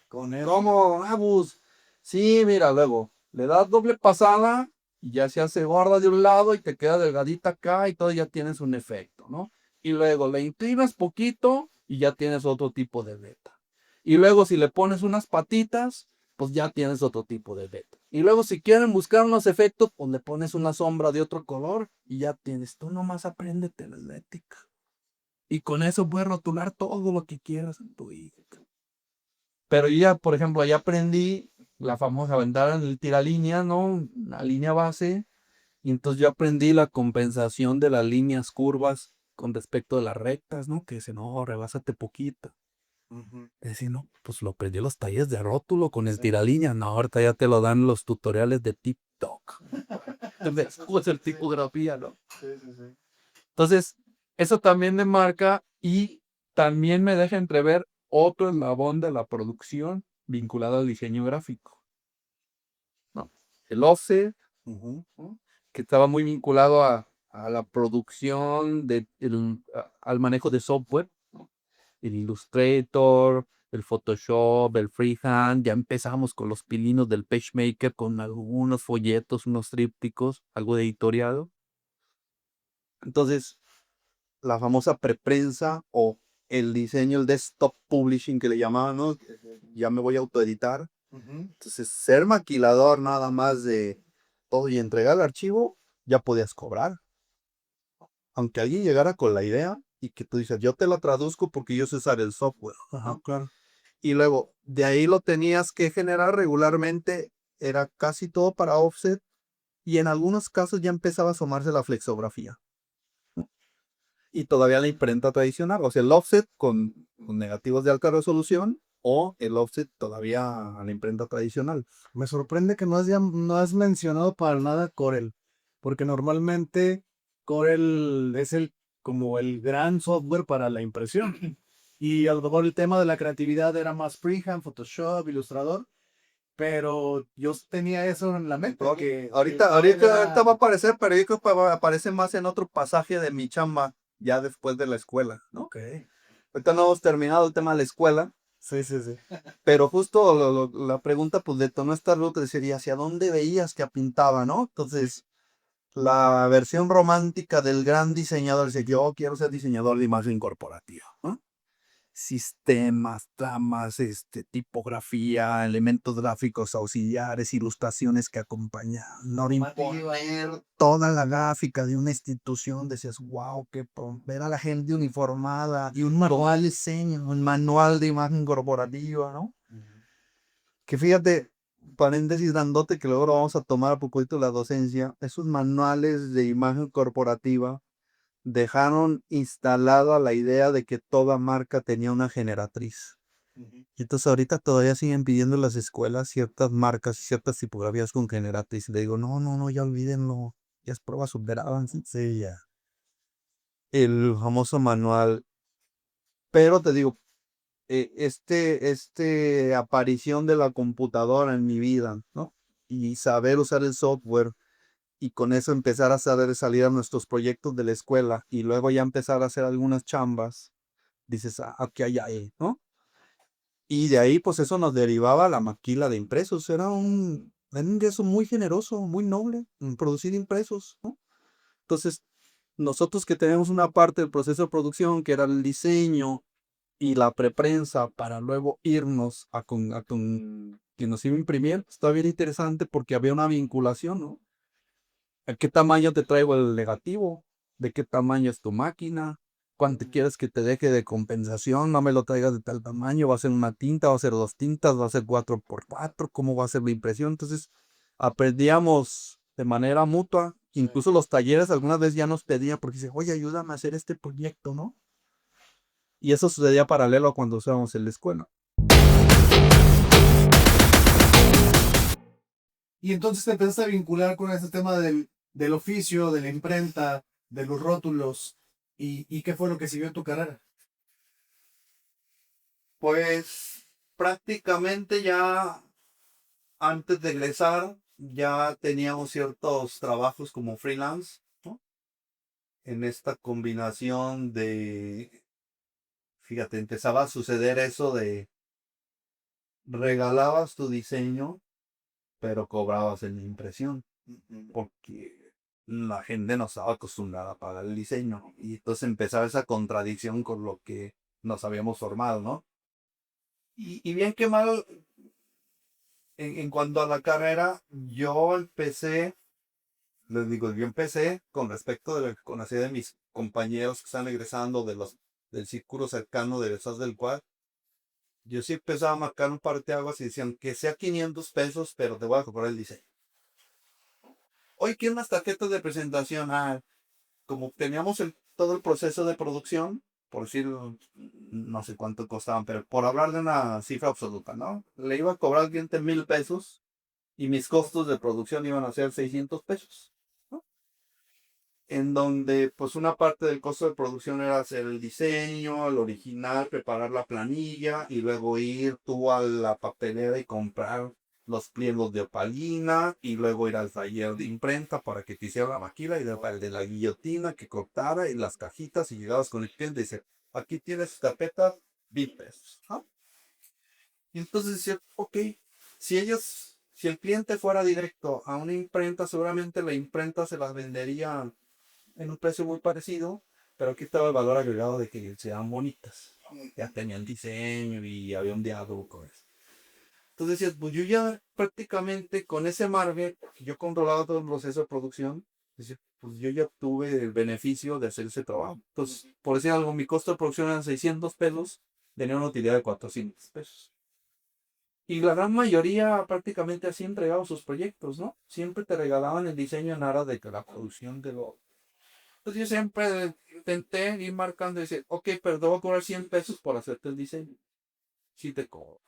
Con eso. ¿Cómo, Abus? Sí, mira, luego le das doble pasada y ya se hace gorda de un lado y te queda delgadita acá y todo ya tienes un efecto, ¿no? Y luego le inclinas poquito y ya tienes otro tipo de beta. Y luego si le pones unas patitas, pues ya tienes otro tipo de beta. Y luego si quieren buscar unos efectos, pues le pones una sombra de otro color y ya tienes. Tú nomás apréndete la helvética. Y con eso puedes rotular todo lo que quieras en tu hija. Pero yo ya, por ejemplo, ahí aprendí la famosa ventana del tiralínea, ¿no? La línea base. Y entonces yo aprendí la compensación de las líneas curvas con respecto de las rectas, ¿no? Que dice, no, rebásate poquito. Ujú. Es decir, no, pues lo aprendí en los talleres de rótulo con el Sí. tiralínea. No, ahorita ya te lo dan los tutoriales de TikTok. Entonces, pues el tipografía, ¿no? Sí, sí, sí. Entonces, eso también me marca y también me deja entrever otro eslabón de la producción vinculado al diseño gráfico, ¿no? El offset, Ujú. ¿no? Que estaba muy vinculado a la producción, al manejo de software, ¿no? El Illustrator, el Photoshop, el Freehand. Ya empezamos con los pilinos del PageMaker, con algunos folletos, unos trípticos, algo de editoriado. Entonces, la famosa preprensa o el diseño, el desktop publishing que le llamaban, ¿no? Ya me voy a autoeditar. Ujú. Entonces, ser maquilador nada más de todo y entregar el archivo, ya podías cobrar. Aunque alguien llegara con la idea y que tú dices, yo te lo traduzco porque yo sé usar el software. Ajá, claro. Y luego, de ahí lo tenías que generar regularmente, era casi todo para offset y en algunos casos ya empezaba a asomarse la flexografía. Y todavía la imprenta tradicional, o sea, el offset con negativos de alta resolución o el offset todavía a la imprenta tradicional. Me sorprende que no has mencionado para nada Corel, porque normalmente Corel es como el gran software para la impresión. Y a lo mejor el tema de la creatividad era más freehand, Photoshop, Illustrator, pero yo tenía eso en la mente, que Corel Ahorita va a era... aparecer, pero yo creo que aparece más en otro pasaje de mi chamba, ya después de la escuela, ¿no? Ok, Ahorita no hemos terminado el tema de la escuela, sí, sí, sí. pero justo la pregunta pues detonó esta ruta, sería ¿hacia dónde veías que pintaba, no? Entonces, la versión romántica del gran diseñador dice, yo quiero ser diseñador de imagen corporativa, ¿no? Sistemas, tramas, tipografía, elementos gráficos auxiliares, ilustraciones que acompañan. No imponer toda la gráfica de una institución, decías, wow, ver a la gente uniformada y un manual de diseño, un manual de imagen corporativa, ¿no? Que fíjate, paréntesis grandote que luego lo vamos a tomar a poquito la docencia, esos manuales de imagen corporativa dejaron instalada la idea de que toda marca tenía una generatriz. Y entonces ahorita todavía siguen pidiendo en las escuelas ciertas marcas y ciertas tipografías con generatriz. Y le digo, no, no, no, ya olvídenlo. Ya es prueba superada. Sí, ya. El famoso manual. Pero te digo, aparición de la computadora en mi vida, ¿no? Y saber usar el software y con eso empezar a saber salir a nuestros proyectos de la escuela y luego ya empezar a hacer algunas chambas, dices, ah, aquí hay ahí, ¿no? Y de ahí, pues eso nos derivaba a la maquila de impresos. Era un ingreso muy generoso, muy noble, en producir impresos, ¿no? Entonces, nosotros que tenemos una parte del proceso de producción, que era el diseño y la preprensa, para luego irnos a que nos iba a imprimir, está bien interesante porque había una vinculación, ¿no? ¿A qué tamaño te traigo el negativo? ¿De qué tamaño es tu máquina? ¿Cuánto quieres que te deje de compensación? No me lo traigas de tal tamaño. ¿Va a ser una tinta? ¿Va a ser dos tintas? ¿Va a ser 4x4? ¿Cómo va a ser la impresión? Entonces, aprendíamos de manera mutua. Incluso los talleres algunas veces ya nos pedían porque dice, oye, ayúdame a hacer este proyecto, ¿no? Y eso sucedía paralelo a cuando estábamos en la escuela. Y entonces te empezaste a vincular con este tema del oficio, de la imprenta, de los rótulos. ¿Y qué fue lo que siguió en tu carrera? Pues prácticamente ya antes de egresar ya teníamos ciertos trabajos como freelance, ¿no? En esta combinación de, fíjate, empezaba a suceder eso de regalabas tu diseño, pero cobrabas en la impresión, porque la gente no estaba acostumbrada a pagar el diseño, ¿no? Y entonces empezaba esa contradicción con lo que nos habíamos formado, ¿no? Y bien que mal, en cuanto a la carrera, les digo, yo empecé con respecto de lo que conocí de mis compañeros que están egresando del círculo cercano de egresados del cual yo sí empezaba a marcar un parteaguas y decían que sea 500 pesos, pero te voy a cobrar el diseño. Hoy quiero unas tarjetas de presentación. Ah, como teníamos todo el proceso de producción, por decir, no sé cuánto costaban, pero por hablar de una cifra absoluta, ¿no? Le iba a cobrar al cliente 1000 pesos y mis costos de producción iban a ser 600 pesos. ¿No? En donde pues una parte del costo de producción era hacer el diseño, el original, preparar la planilla y luego ir tú a la papelera y comprar los pliegos de opalina y luego ir al taller de imprenta para que te hiciera la maquila y el de la guillotina que cortara y las cajitas y llegabas con el cliente y dice, aquí tienes carpeta, 1000 pesos. ¿No? Y entonces decía, ok, si el cliente fuera directo a una imprenta, seguramente la imprenta se las vendería en un precio muy parecido, pero aquí estaba el valor agregado de que sean bonitas. Ya tenían diseño y había un diálogo con eso. Entonces decías, pues yo ya prácticamente con ese margen, yo controlaba todo el proceso de producción, decía, pues yo ya obtuve el beneficio de hacer ese trabajo. Entonces, por decir algo, mi costo de producción eran 600 pesos, tenía una utilidad de 400 pesos. Y la gran mayoría prácticamente así entregaba sus proyectos, ¿no? Siempre te regalaban el diseño en aras de que la producción de lo. Entonces yo siempre intenté ir marcando y decir, ok, pero te voy a cobrar 100 pesos por hacerte el diseño. Sí te cobro.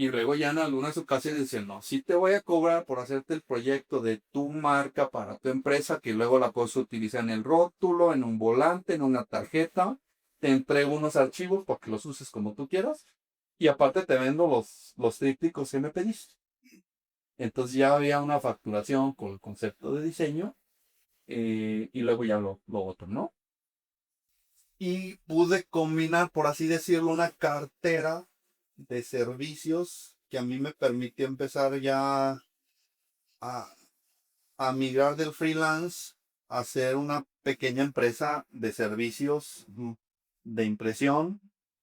Y luego ya en algunas ocasiones dicen, no, sí te voy a cobrar por hacerte el proyecto de tu marca para tu empresa, que luego la puedes utilizar en el rótulo, en un volante, en una tarjeta. Te entrego unos archivos para que los uses como tú quieras. Y aparte te vendo los trípticos que me pediste. Entonces ya había una facturación con el concepto de diseño y luego ya lo otro, ¿no? Y pude combinar, por así decirlo, una cartera de servicios que a mí me permitió empezar ya a, a migrar del freelance a ser una pequeña empresa de servicios de impresión,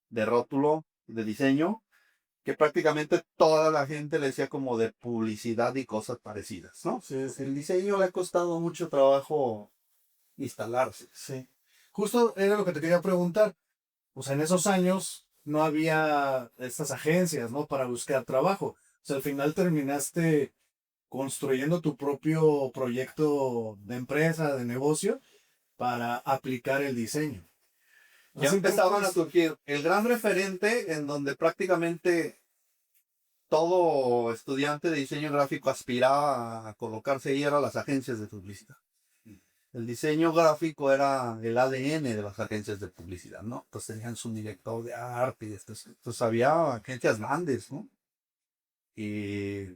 de rótulo, de diseño, que prácticamente toda la gente le decía como de publicidad y cosas parecidas, ¿no? Sí, sí, El diseño le ha costado mucho trabajo instalarse. sí. Justo era lo que te quería preguntar. O sea, en esos años no había estas agencias, ¿no? Para buscar trabajo. O sea, al final terminaste construyendo tu propio proyecto de empresa, de negocio, para aplicar el diseño. Ya Así empezaban a entonces, surgir el gran referente en donde prácticamente todo estudiante de diseño gráfico aspiraba a colocarse ahí eran las agencias de publicidad. El diseño gráfico era el ADN de las agencias de publicidad, ¿no? Entonces tenían su director de arte y entonces había agencias grandes, ¿no? Y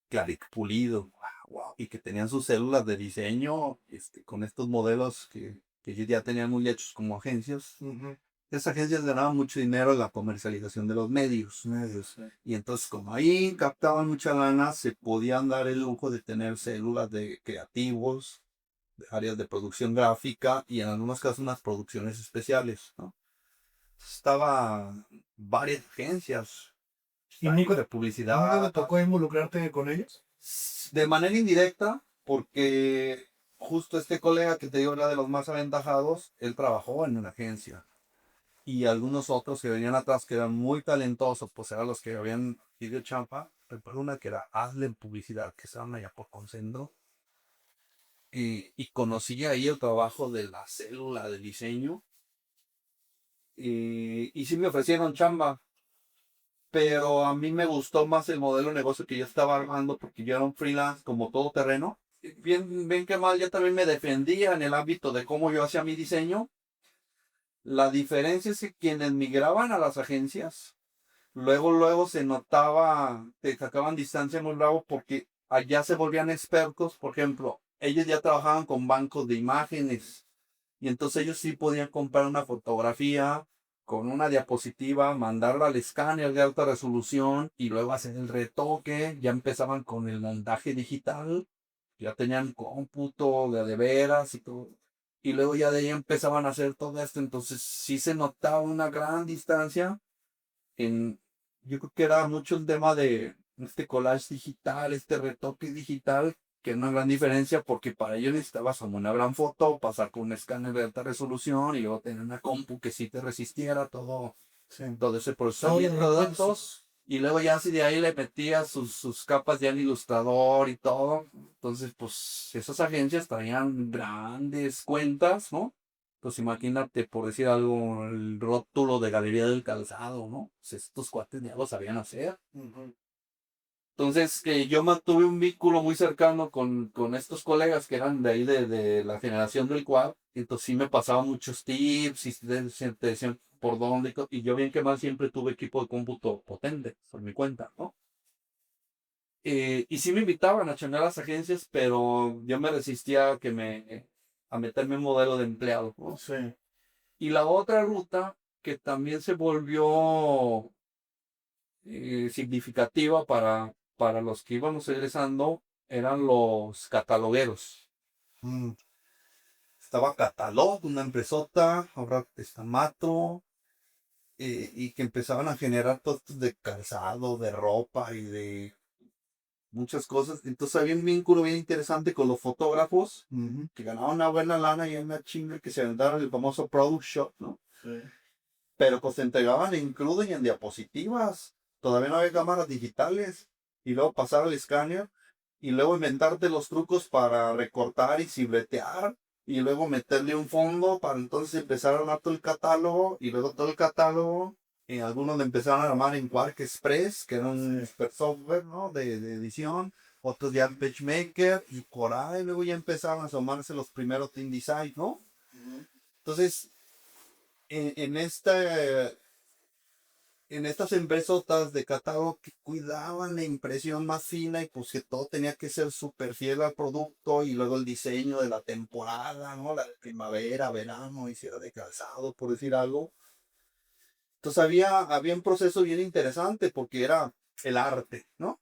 Claric Pulido, wow, y que tenían sus células de diseño con estos modelos que ellos ya tenían muy hechos como agencias. ujú, Esas agencias ganaban mucho dinero en la comercialización de los medios. Y entonces, como ahí captaban mucha lana, se podían dar el lujo de tener células de creativos, de áreas de producción gráfica y en algunos casos unas producciones especiales, ¿no? Estaba varias agencias ¿y de nunca te publicidad tocó involucrarte con ellos? de manera indirecta, porque justo este colega que te digo era de los más aventajados, él trabajó en una agencia. Y algunos otros que venían atrás que eran muy talentosos, pues eran los que habían ido champa. Recuerdo una que era Hazle en Publicidad, que estaban allá por Concentro. Y conocí ahí el trabajo de la célula de diseño. Y sí me ofrecieron chamba, pero a mí me gustó más el modelo de negocio que yo estaba armando porque yo era un freelance como todo terreno. Bien que mal, yo también me defendía en el ámbito de cómo yo hacía mi diseño. La diferencia es que quienes migraban a las agencias, luego se notaba, te sacaban distancia muy bravo porque allá se volvían expertos. Por ejemplo, ellos ya trabajaban con bancos de imágenes y entonces ellos sí podían comprar una fotografía con una diapositiva, mandarla al escáner de alta resolución y luego hacer el retoque. Ya empezaban con el montaje digital, ya tenían cómputo de veras y todo. Y luego ya de ahí empezaban a hacer todo esto. Entonces sí se notaba una gran distancia en, yo creo que era mucho el tema de este collage digital, este retoque digital, que es una gran diferencia porque para ello necesitabas como una gran foto, pasar con un escáner de alta resolución y luego tener una compu que sí te resistiera Sí. todo ese procesamiento de datos. Y luego ya si de ahí le metías sus capas ya en Ilustrador y todo. Entonces, pues esas agencias traían grandes cuentas, ¿no? Pues imagínate, por decir algo, el rótulo de Galería del Calzado, ¿no? Pues estos cuates ya lo sabían hacer. Ujú. Entonces, que yo mantuve un vínculo muy cercano con estos colegas que eran de ahí de la generación del Quad. Entonces sí me pasaban muchos tips y te decían por dónde. Y yo bien que más siempre tuve equipo de cómputo potente por mi cuenta, ¿no? Y sí me invitaban a chambear a las agencias, pero yo me resistía a meterme en modelo de empleado, ¿no? Sí. Y la otra ruta que también se volvió significativa para los que íbamos egresando eran los catalogueros. Mm, Estaba Catalog, una empresota, ahora Estamato, y que empezaban a generar todo esto de calzado, de ropa y de muchas cosas. Entonces había un vínculo bien interesante con los fotógrafos ujú, que ganaban una buena lana y una chinga que se aventaron el famoso product shop, ¿no? sí. Pero pues se entregaban en crudo y en diapositivas. Todavía no había cámaras digitales. Y luego pasar al escáner. Y luego inventarte los trucos para recortar y cibretear. Y luego meterle un fondo para entonces empezar a armar todo el catálogo. Y luego todo el catálogo. Y algunos lo empezaron a armar en Quark Express, que era un super software, ¿no? De edición. Otros ya en PageMaker. Y por ahí luego ya empezaron a asomarse los primeros Team Design, ¿no? Ujú. Entonces, en, en esta en estas empresotas de catálogo que cuidaban la impresión más fina y pues que todo tenía que ser súper fiel al producto y luego el diseño de la temporada, ¿no? La de primavera, verano, y si era de calzado, por decir algo. Entonces había un proceso bien interesante porque era el arte, ¿no?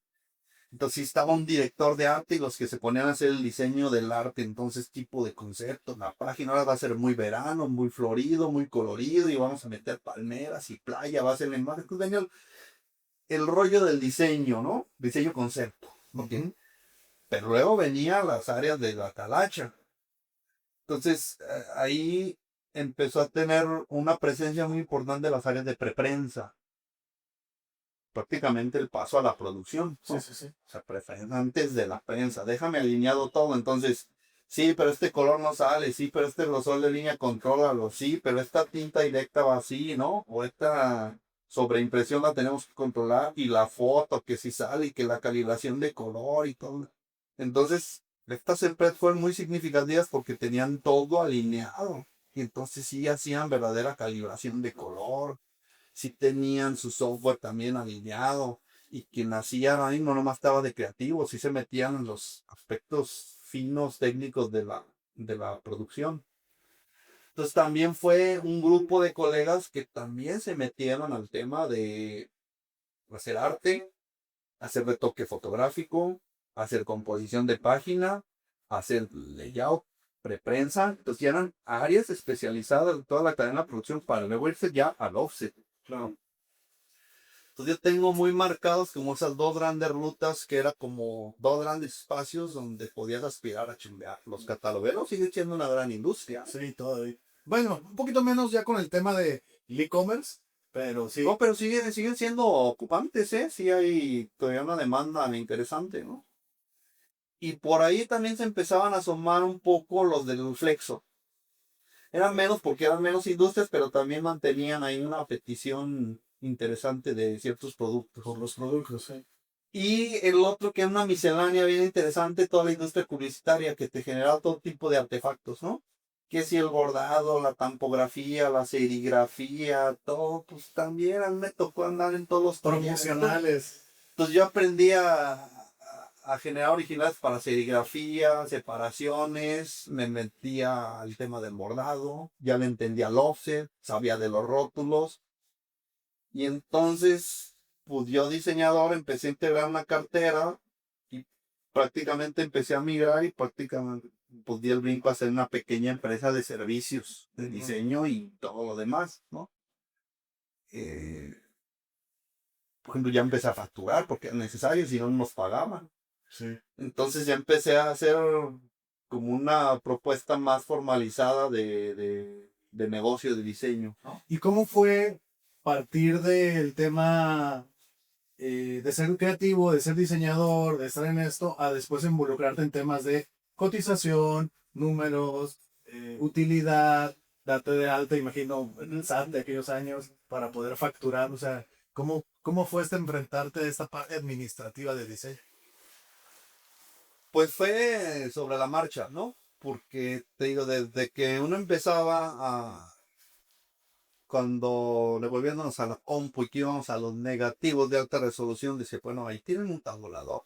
Entonces sí estaba un director de arte y los que se ponían a hacer el diseño del arte, entonces tipo de concepto. La página ahora va a ser muy verano, muy florido, muy colorido y vamos a meter palmeras y playa, va a ser la imagen. Entonces venía el rollo del diseño, ¿no? Diseño concepto. ¿Ok? Ujú. Pero luego venían las áreas de la talacha. Entonces ahí empezó a tener una presencia muy importante de las áreas de preprensa. Prácticamente el paso a la producción, Sí, ¿no? sí, sí. O sea, antes de la prensa. Déjame alineado todo. Entonces, Sí, pero este color no sale, sí, pero este grosor de línea contrólalo, sí, pero esta tinta directa va así, ¿no? O esta sobreimpresión la tenemos que controlar y la foto que si sale y que la calibración de color y todo. Entonces, estas empresas fueron muy significativas porque tenían todo alineado y entonces sí hacían verdadera calibración de color, sí tenían su software también alineado y quien hacía ahí no nomás estaba de creativo, sí se metían en los aspectos finos técnicos de la producción. Entonces también fue un grupo de colegas que también se metieron al tema de hacer arte, hacer retoque fotográfico, hacer composición de página, hacer layout, preprensa. Entonces ya eran áreas especializadas de toda la cadena de producción para luego irse ya al offset. Claro. Entonces yo tengo muy marcados como esas dos grandes rutas que era como dos grandes espacios donde podías aspirar a chimbear. Los catalogueros siguen siendo una gran industria. Sí, todavía. Bueno, un poquito menos ya con el tema de e-commerce, pero sí. No, pero siguen siendo ocupantes, ¿eh? Sí hay todavía una demanda interesante, ¿no? Y por ahí también se empezaban a asomar un poco los del Flexo. Eran menos porque eran menos industrias, pero también mantenían ahí una petición interesante de ciertos productos. Por los productos, sí. Y el otro que es una miscelánea bien interesante, toda la industria publicitaria que te genera todo tipo de artefactos, ¿no? Que si el bordado, la tampografía, la serigrafía, todo, pues también a mí me tocó andar en todos los talleres, ¿no? Promocionales. Entonces yo aprendí a generar originales para serigrafía, separaciones, me metía al tema del bordado, ya le entendía al offset, sabía de los rótulos. Y entonces, pues yo diseñador empecé a integrar una cartera y prácticamente empecé a migrar y prácticamente pues di el brinco a hacer una pequeña empresa de servicios, de diseño y todo lo demás, ¿no? Eh, por ejemplo, ya empecé a facturar porque era necesario, si no no nos pagaban. Sí. Entonces ya empecé a hacer como una propuesta más formalizada de negocio, de diseño, ¿no? ¿Y cómo fue partir del tema de ser creativo, de ser diseñador, de estar en esto, a después involucrarte en temas de cotización, números, utilidad, darte de alta, imagino, en el SAT de aquellos años, para poder facturar? O sea, ¿cómo fue enfrentarte a esta parte administrativa de diseño? Pues fue sobre la marcha, ¿no? Porque te digo, desde que uno empezaba cuando devolviéndonos a la compu y que íbamos a los negativos de alta resolución, dice, bueno, ahí tienen un tabulador.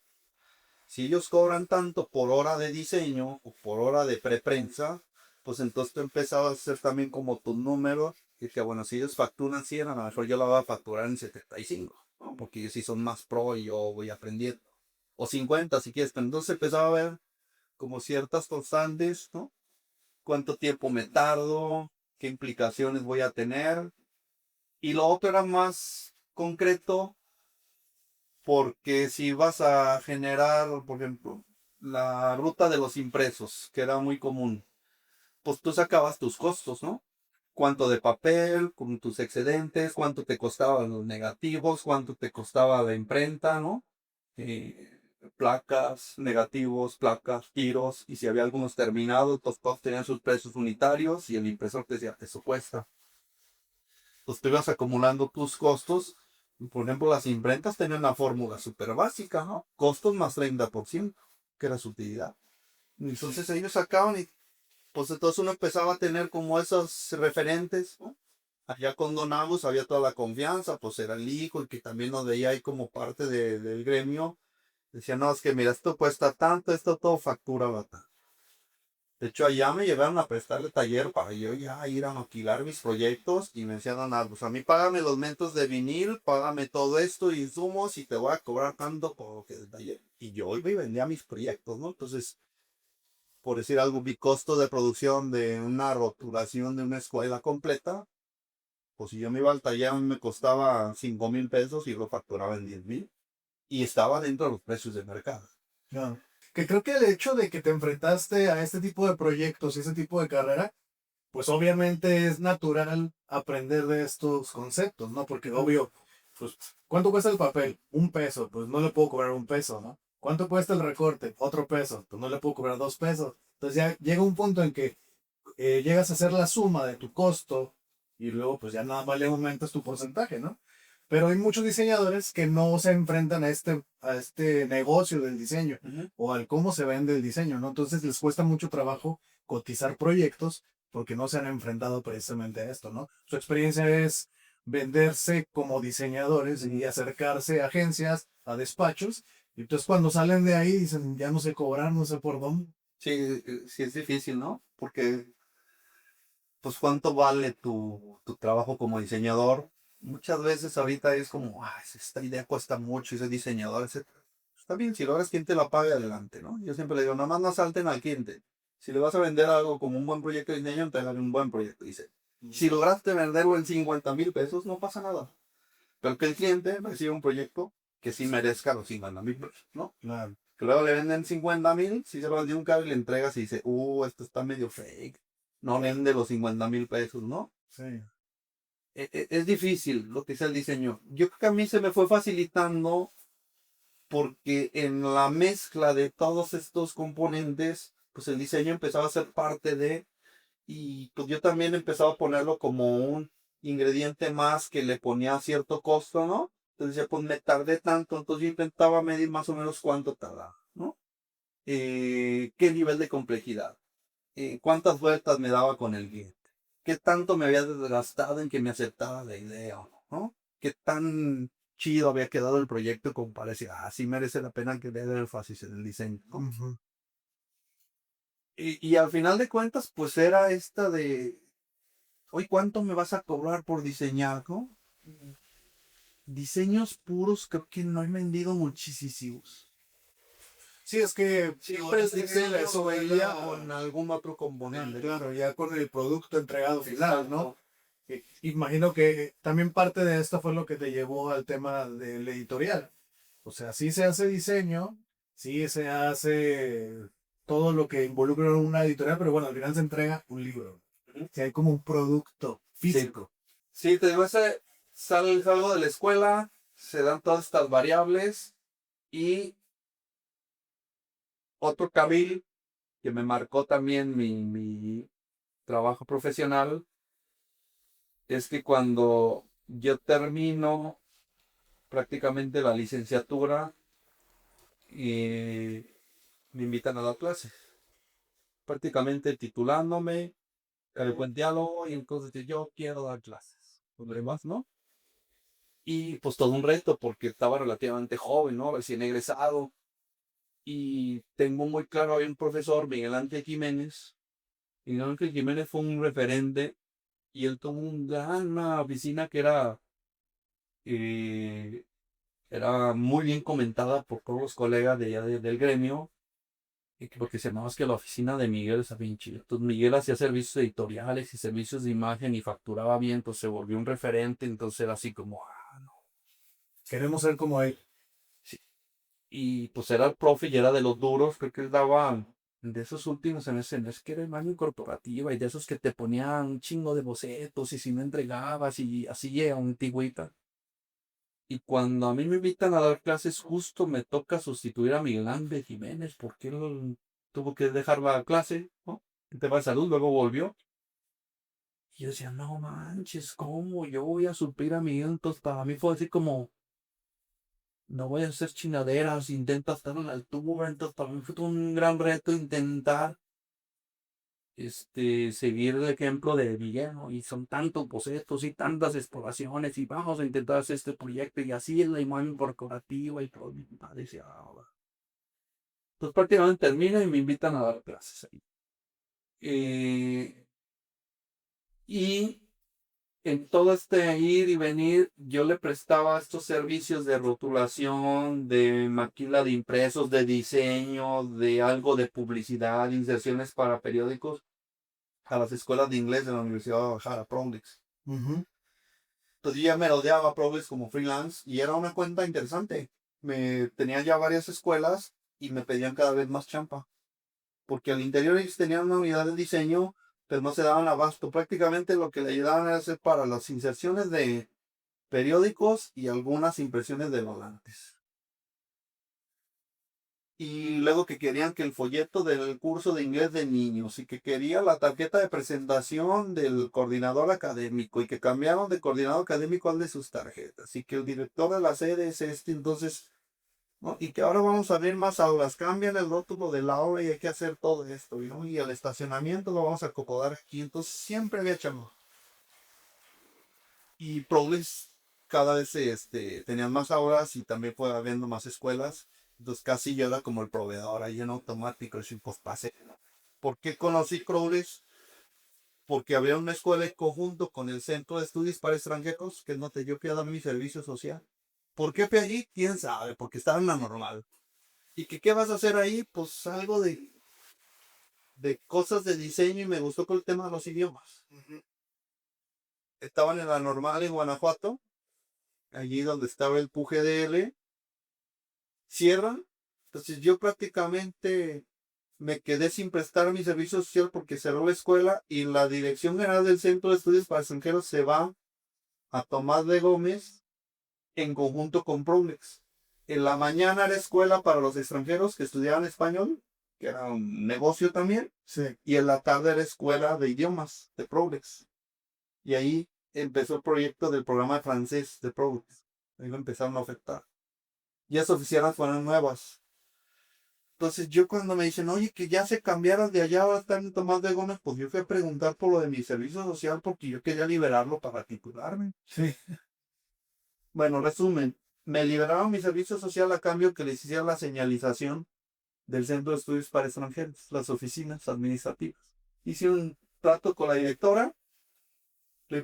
Si ellos cobran tanto por hora de diseño o por hora de preprensa, pues entonces tú empezabas a hacer también como tus números. Y que bueno, si ellos facturan 100, a lo mejor yo la voy a facturar en 75, ¿no? Porque ellos sí son más pro y yo voy aprendiendo. O 50 si quieres, pero entonces empezaba a ver como ciertas constantes, ¿no? Cuánto tiempo me tardo, qué implicaciones voy a tener. Y lo otro era más concreto porque si vas a generar, por ejemplo, la ruta de los impresos, que era muy común, pues tú sacabas tus costos, ¿no? Cuánto de papel, con tus excedentes, cuánto te costaban los negativos, cuánto te costaba la imprenta, ¿no? Placas, negativos, placas, tiros, y si había algunos terminados, todos tenían sus precios unitarios y el impresor te decía, eso cuesta. Entonces tú ibas acumulando tus costos. Por ejemplo, las imprentas tenían una fórmula súper básica, ¿no? Costos más 30%, que era su utilidad. Entonces ellos sacaban y pues entonces uno empezaba a tener como esos referentes, ¿no? Allá con Don Agus había toda la confianza, pues era el hijo, el que también nos veía ahí como parte del gremio. Decía, no, es que mira, esto cuesta tanto, esto todo factura bata. De hecho, allá me llevaron a prestarle taller para yo ya ir a maquilar mis proyectos y me decían, Don pues a mí págame los mentos de vinil, págame todo esto y insumos y te voy a cobrar tanto por lo que el taller. Y yo iba y vendía mis proyectos, ¿no? Entonces, por decir algo, mi costo de producción de una rotulación de una escuela completa, pues si yo me iba al taller, a mí me costaba 5,000 pesos y lo facturaba en 10,000 y estaba dentro de los precios de mercado. Claro. Que creo que el hecho de que te enfrentaste a este tipo de proyectos y este tipo de carrera, pues obviamente es natural aprender de estos conceptos, ¿no? Porque obvio, pues, ¿cuánto cuesta el papel? 1 peso, pues no le puedo cobrar 1 peso, ¿no? ¿Cuánto cuesta el recorte? Otro peso, pues no le puedo cobrar 2 pesos. Entonces ya llega un punto en que llegas a hacer la suma de tu costo y luego pues ya nada más le aumentas tu porcentaje, ¿no? Pero hay muchos diseñadores que no se enfrentan a este negocio del diseño o al cómo se vende el diseño, ¿no? Entonces les cuesta mucho trabajo cotizar proyectos porque no se han enfrentado precisamente a esto, ¿no? Su experiencia es venderse como diseñadores y acercarse a agencias, a despachos, y entonces cuando salen de ahí dicen, ya no sé cobrar, no sé por dónde. Sí, sí es difícil, ¿no? Porque, pues, ¿cuánto vale tu trabajo como diseñador? Muchas veces ahorita es como, esta idea cuesta mucho y soy diseñador, etcétera. Está bien, si logras quien te la pague, adelante, ¿no? Yo siempre le digo, nada más no salten al cliente. Si le vas a vender algo como un buen proyecto de diseño, entrégale un buen proyecto, dice. Si lograste venderlo en 50,000 pesos, no pasa nada. Pero que el cliente reciba un proyecto que sí merezca los 50,000 pesos, ¿no? Claro. Que luego le venden 50,000, si se lo vendió un caro y le entregas y dice, esto está medio fake. No vende los 50,000 pesos, ¿no? Sí. Es difícil lo que es el diseño. Yo creo que a mí se me fue facilitando porque en la mezcla de todos estos componentes, pues el diseño empezaba a ser parte de, y pues yo también empezaba a ponerlo como un ingrediente más que le ponía cierto costo, ¿no? Entonces ya pues me tardé tanto, entonces yo intentaba medir más o menos cuánto tardaba, ¿no? Qué nivel de complejidad, cuántas vueltas me daba con el cliente, qué tanto me había desgastado en que me aceptaba la idea, ¿no? Qué tan chido había quedado el proyecto como para decir, sí merece la pena que le dé énfasis en el diseño, ¿no? Ujú. Y al final de cuentas, pues era esta de, oye, ¿cuánto me vas a cobrar por diseñar, no? Diseños puros, creo que no he vendido muchísimos. Sí, es que Siempre es diseño eso veía con algún otro componente. claro, ya con el producto entregado final, ¿no? Exacto. Imagino que también parte de esto fue lo que te llevó al tema del editorial. O sea, sí se hace diseño, sí se hace todo lo que involucra una editorial, pero bueno, al final se entrega un libro. Ujú. Si hay como un producto Sí, físico. sí, te digo, salgo de la escuela, se dan todas estas variables y otro carril que me marcó también mi trabajo profesional es que cuando yo termino prácticamente la licenciatura y me invitan a dar clases, prácticamente titulándome, el buen diálogo y entonces yo quiero dar clases. Los demás, ¿no? Y pues todo un reto porque estaba relativamente joven, ¿no? Recién egresado. Y tengo muy claro, había un profesor, Miguel Ángel Jiménez. Y Miguel Ángel Jiménez fue un referente y él tuvo una oficina que eh, era muy bien comentada por todos los colegas de allá del gremio. Porque se llamaba es que la oficina de Miguel está bien chida. Entonces Miguel hacía servicios editoriales y servicios de imagen y facturaba bien, entonces se volvió un referente, entonces era así como, no. Queremos ser como él. Sí. Y pues era el profe y era de los duros, creo que él daba de esos últimos semestres, no es que era imagen corporativa y de esos que te ponían un chingo de bocetos y si no entregabas y así a una antigüita. Y cuando a mí me invitan a dar clases, justo me toca sustituir a Miguel Ángel Jiménez porque él tuvo que dejar la clase, ¿no? El tema de salud, luego volvió. Y yo decía, no manches, ¿cómo yo voy a suplir a Miguel? Entonces para mí fue así como, no voy a hacer chinaderas, intenta estar a la altura. Entonces para mí fue un gran reto intentar seguir el ejemplo de Miguel, ¿no? Y son tantos bocetos y tantas exploraciones y vamos a intentar hacer este proyecto y así es la imagen corporativa y todo. Mi padre decía, va". Entonces prácticamente termina y me invitan a dar clases ahí. Eh, y en todo este ir y venir, yo le prestaba estos servicios de rotulación, de maquila de impresos, de diseño, de algo de publicidad, inserciones para periódicos a las escuelas de inglés de la Universidad de Guadalajara, Prolix. Ujú. Entonces yo ya merodeaba Prolix como freelance y era una cuenta interesante. Me tenían ya varias escuelas y me pedían cada vez más champa. Porque al interior ellos tenían una unidad de diseño, pero no se daban abasto. Prácticamente lo que le ayudaban era hacer para las inserciones de periódicos y algunas impresiones de volantes. y luego que querían que el folleto del curso de inglés de niños y que quería la tarjeta de presentación del coordinador académico y que cambiaron de coordinador académico al de sus tarjetas y que el director de la sede es este, entonces, ¿no? Y que ahora vamos a ver más aulas, cambian el rótulo del aula y hay que hacer todo esto, ¿no? Y el estacionamiento lo vamos a acomodar aquí, entonces siempre había chamba. Y Progress cada vez tenían más aulas y también fue habiendo más escuelas. Entonces casi yo era como el proveedor ahí en automático. Y pues pasé. ¿Por qué conocí Progress? Porque había una escuela en conjunto con el Centro de Estudios para Extranjeros que no te yo fui a dar mi servicio social. ¿Por qué fui allí? ¿Quién sabe? Porque estaba en la normal. ¿Y que qué vas a hacer ahí? Pues algo de cosas de diseño y me gustó con el tema de los idiomas. Estaban en la normal en Guanajuato, allí donde estaba el PUGDL, cierran. Entonces yo prácticamente me quedé sin prestar mi servicio social porque cerró la escuela y la Dirección General del Centro de Estudios para Extranjeros se va a Tomás de Gómez en conjunto con Prolex. En la mañana era escuela para los extranjeros que estudiaban español, que era un negocio también, Sí. y en la tarde era escuela de idiomas de Prolex. Y ahí empezó el proyecto del programa de francés de Prolex. Ahí lo empezaron a ofertar. Y esas oficinas fueron nuevas. Entonces yo cuando me dicen, oye, que ya se cambiaron de allá, ahora están en Tomás de Gómez, pues yo fui a preguntar por lo de mi servicio social porque yo quería liberarlo para titularme. Sí. Bueno, resumen, me liberaron mi servicio social a cambio que les hiciera la señalización del Centro de Estudios para Extranjeros, las oficinas administrativas. Hice un trato con la directora,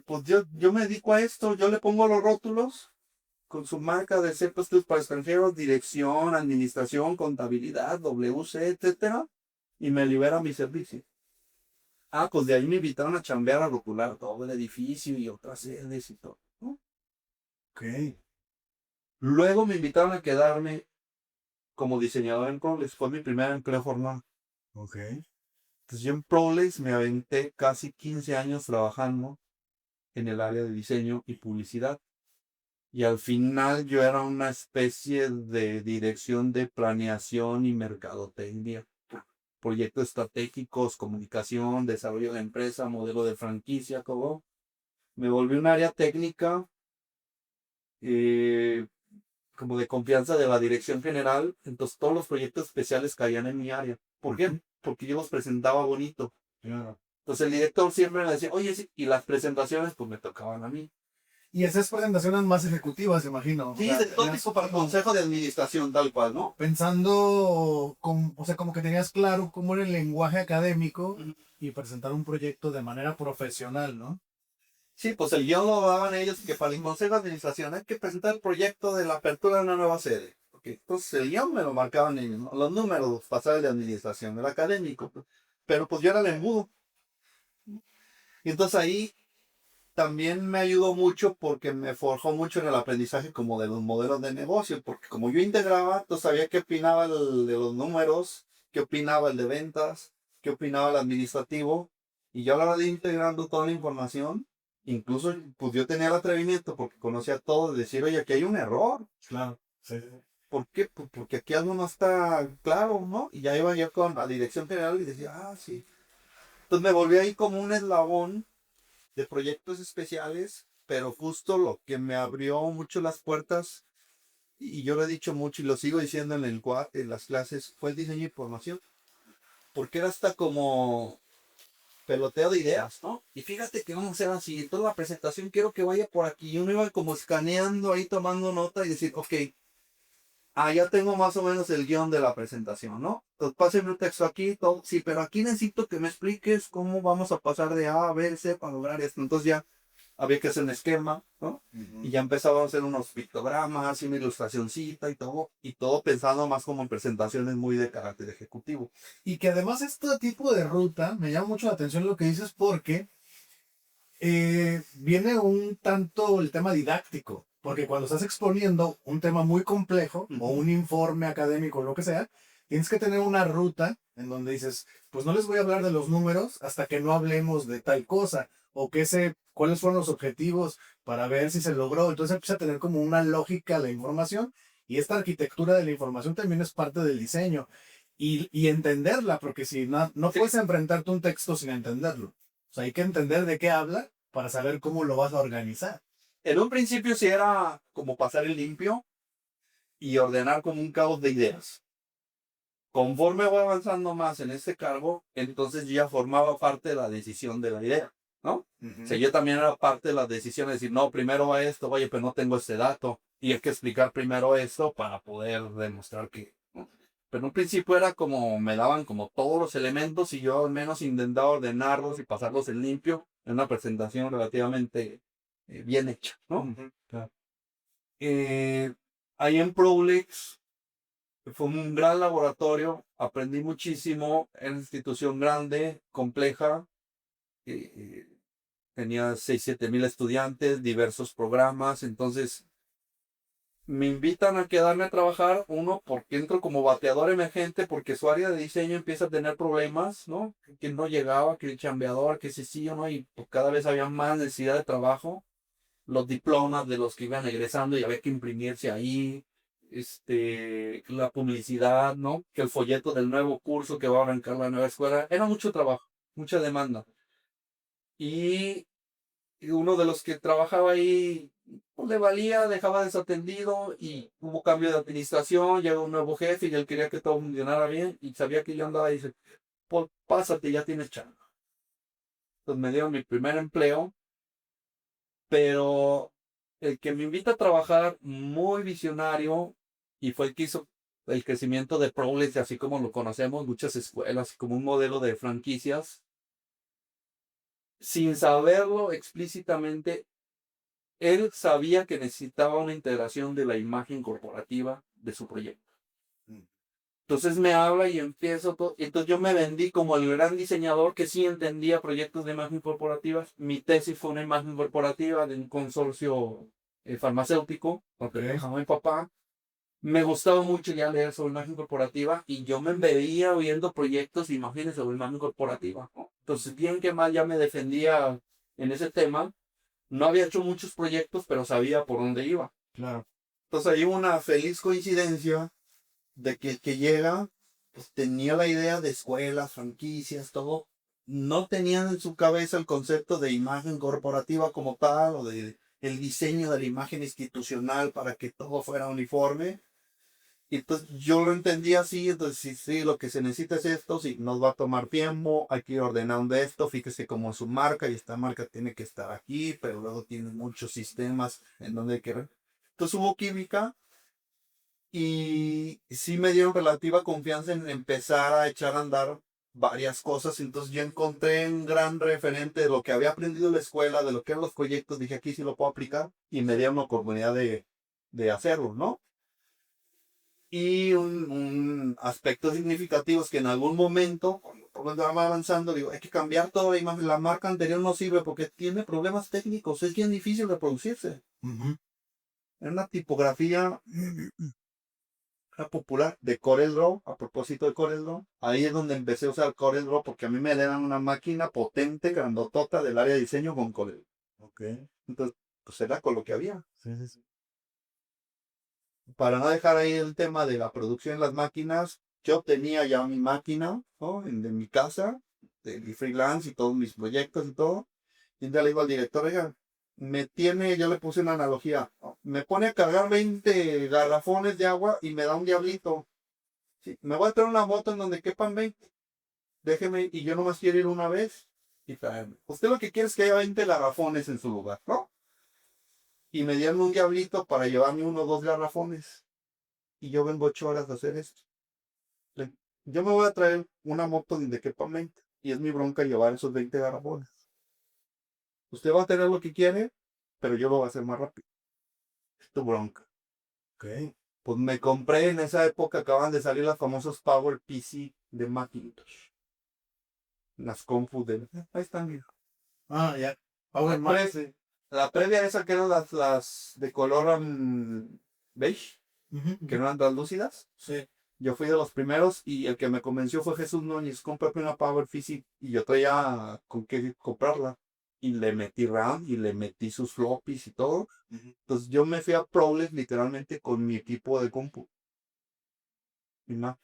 pues yo me dedico a esto, yo le pongo los rótulos con su marca de Centro de Estudios para Extranjeros, dirección, administración, contabilidad, WC, etcétera, y me libera mi servicio. Ah, pues de ahí me invitaron a chambear a rotular todo el edificio y otras sedes y todo, ¿no? Ok. Luego me invitaron a quedarme como diseñador en Prolex. Fue mi primer empleo formal. Ok. Entonces yo en Prolex me aventé casi 15 años trabajando en el área de diseño y publicidad. Y al final yo era una especie de dirección de planeación y mercadotecnia. Proyectos estratégicos, comunicación, desarrollo de empresa, modelo de franquicia, como. Me volví un área técnica eh, como de confianza de la dirección general. Entonces todos los proyectos especiales caían en mi área. ¿Por qué? Porque yo los presentaba bonito. Claro. Entonces el director siempre me decía, oye, sí, y las presentaciones pues me tocaban a mí. Y esas presentaciones más ejecutivas, imagino. Sí, de tópico para el consejo de administración, tal cual, ¿no? Pensando, o sea, como que tenías claro cómo era el lenguaje académico Ujú. y presentar un proyecto de manera profesional, ¿no? Sí, pues el guión lo daban ellos, que para el consejo de administración hay que presentar el proyecto de la apertura de una nueva sede. Okay. Entonces el guión me lo marcaban ellos, ¿no? Los números pasados de administración, el académico. Pero pues yo era el embudo. Y entonces ahí también me ayudó mucho porque me forjó mucho en el aprendizaje como de los modelos de negocio, porque como yo integraba, entonces sabía qué opinaba el de los números, qué opinaba el de ventas, qué opinaba el administrativo, y yo a la hora de ir integrando toda la información, incluso pues yo tenía el atrevimiento porque conocía todo, de decir, oye, aquí hay un error. Claro. Sí. ¿Por qué? Pues porque aquí algo no está claro, ¿no? Y ya iba yo con la dirección general y decía, ah, sí. Entonces me volví ahí como un eslabón de proyectos especiales, pero justo lo que me abrió mucho las puertas, y yo lo he dicho mucho y lo sigo diciendo en las clases, fue el diseño y formación, porque era hasta como peloteo de ideas, ¿no? Y fíjate que vamos a hacer así, toda la presentación quiero que vaya por aquí, y uno iba como escaneando ahí, tomando nota y decir, ok, ya tengo más o menos el guión de la presentación, ¿no? Entonces pásenme un texto aquí, todo, sí, pero aquí necesito que me expliques cómo vamos a pasar de A a B, C para lograr esto. Entonces ya había que hacer un esquema, ¿no? Y ya empezaba a hacer unos pictogramas y una ilustracioncita y todo pensando más como en presentaciones muy de carácter ejecutivo. Y que además este tipo de ruta me llama mucho la atención lo que dices porque viene un tanto el tema didáctico, porque cuando estás exponiendo un tema muy complejo o un informe académico o lo que sea, tienes que tener una ruta en donde dices, pues no les voy a hablar de los números hasta que no hablemos de tal cosa o cuáles fueron los objetivos para ver si se logró. Entonces empieza a tener como una lógica la información Y esta arquitectura de la información también es parte del diseño. Y entenderla, porque si no puedes enfrentarte a un texto sin entenderlo. O sea, hay que entender de qué habla para saber cómo lo vas a organizar. En un principio sí era como pasar el limpio y ordenar como un caos de ideas. Conforme voy avanzando más en este cargo, entonces yo ya formaba parte de la decisión de la idea, ¿no? O sea, yo también era parte de la decisión de decir, no, primero va esto, oye, pero no tengo este dato. Y hay que explicar primero esto para poder demostrar que, ¿no? Pero en un principio era como, me daban como todos los elementos y yo al menos intentaba ordenarlos y pasarlos en limpio en una presentación relativamente bien hecha, ¿no? Claro. Ahí en Prolix fue un gran laboratorio, aprendí muchísimo, era una institución grande, compleja, eh, tenía 6, 7 mil estudiantes, diversos programas, entonces me invitan a quedarme a trabajar, uno, porque entro como bateador emergente, porque su área de diseño empieza a tener problemas, ¿no? Que no llegaba, que el chambeador, que sí o no, y pues cada vez había más necesidad de trabajo, los diplomas de los que iban egresando y había que imprimirse ahí, la publicidad, ¿no? Que el folleto del nuevo curso que va a arrancar la nueva escuela, era mucho trabajo, mucha demanda. Y uno de los que trabajaba ahí, pues le valía, dejaba desatendido y hubo cambio de administración, llegó un nuevo jefe y él quería que todo funcionara bien y sabía que yo andaba y dice, pues pásate, ya tienes chamba. Entonces me dieron mi primer empleo, pero el que me invita a trabajar, muy visionario, y fue el que hizo el crecimiento de Prowler, así como lo conocemos, muchas escuelas, como un modelo de franquicias, sin saberlo explícitamente, él sabía que necesitaba una integración de la imagen corporativa de su proyecto. Entonces me habla y empiezo todo. Entonces yo me vendí como el gran diseñador que sí entendía proyectos de imagen corporativas. Mi tesis fue una imagen corporativa de un consorcio farmacéutico, porque trabajaba mi papá. Me gustaba mucho ya leer sobre imagen corporativa y yo me embebía viendo proyectos de imágenes sobre imagen corporativa, ¿no? Entonces, bien que mal ya me defendía en ese tema. No había hecho muchos proyectos, pero sabía por dónde iba. Claro. Entonces hay una feliz coincidencia de que el que llega, pues tenía la idea de escuelas, franquicias, todo. No tenían en su cabeza el concepto de imagen corporativa como tal, o de el diseño de la imagen institucional para que todo fuera uniforme. Y entonces yo lo entendía así, entonces sí, lo que se necesita es esto, sí, nos va a tomar tiempo, hay que ir ordenando esto, fíjese como su marca y esta marca tiene que estar aquí, pero luego tiene muchos sistemas en donde hay que... Entonces hubo química y sí me dieron relativa confianza en empezar a echar a andar varias cosas, entonces yo encontré un gran referente de lo que había aprendido en la escuela, de lo que eran los proyectos, dije aquí sí lo puedo aplicar y me dieron la oportunidad de hacerlo, ¿no? Y un aspecto significativo es que en algún momento, cuando va avanzando, digo, hay que cambiar todo la imagen. La marca anterior no sirve porque tiene problemas técnicos, es bien difícil reproducirse. Es una tipografía popular de CorelDRAW, a propósito de CorelDRAW. Ahí es donde empecé a usar CorelDRAW porque a mí me dan una máquina potente, grandotota del área de diseño con Corel. Ok. Entonces, pues era con lo que había. Sí, sí, sí. Para no dejar ahí el tema de la producción en las máquinas, yo tenía ya mi máquina, ¿no? De mi casa, de mi freelance y todos mis proyectos y todo. Y entonces le digo al director, oiga, yo le puse una analogía, ¿no? Me pone a cargar 20 garrafones de agua y me da un diablito. Sí, me voy a traer una moto en donde quepan 20. Déjeme, y yo nomás quiero ir una vez y traerme. Usted lo que quiere es que haya 20 garrafones en su lugar, ¿no? Y me dieron un diablito para llevarme 1 o 2 garrafones. Y yo vengo 8 horas a hacer esto. Yo me voy a traer una moto de quepa 20 y es mi bronca llevar esos 20 garrafones. Usted va a tener lo que quiere, pero yo lo voy a hacer más rápido. Es tu bronca. Ok. Pues me compré en esa época, acaban de salir las famosas Power PC de Macintosh. Las compu de... Ahí están, mira. Ah, ya. La, Power Mac. la previa a esa que eran las de color beige, que no eran translúcidas. Sí. Yo fui de los primeros y el que me convenció fue Jesús Núñez, cómprate una Power Physic y yo traía con qué comprarla. y le metí RAM y le metí sus floppies y todo. Ujú. Entonces yo me fui a Prowler literalmente con mi equipo de compu. Y más,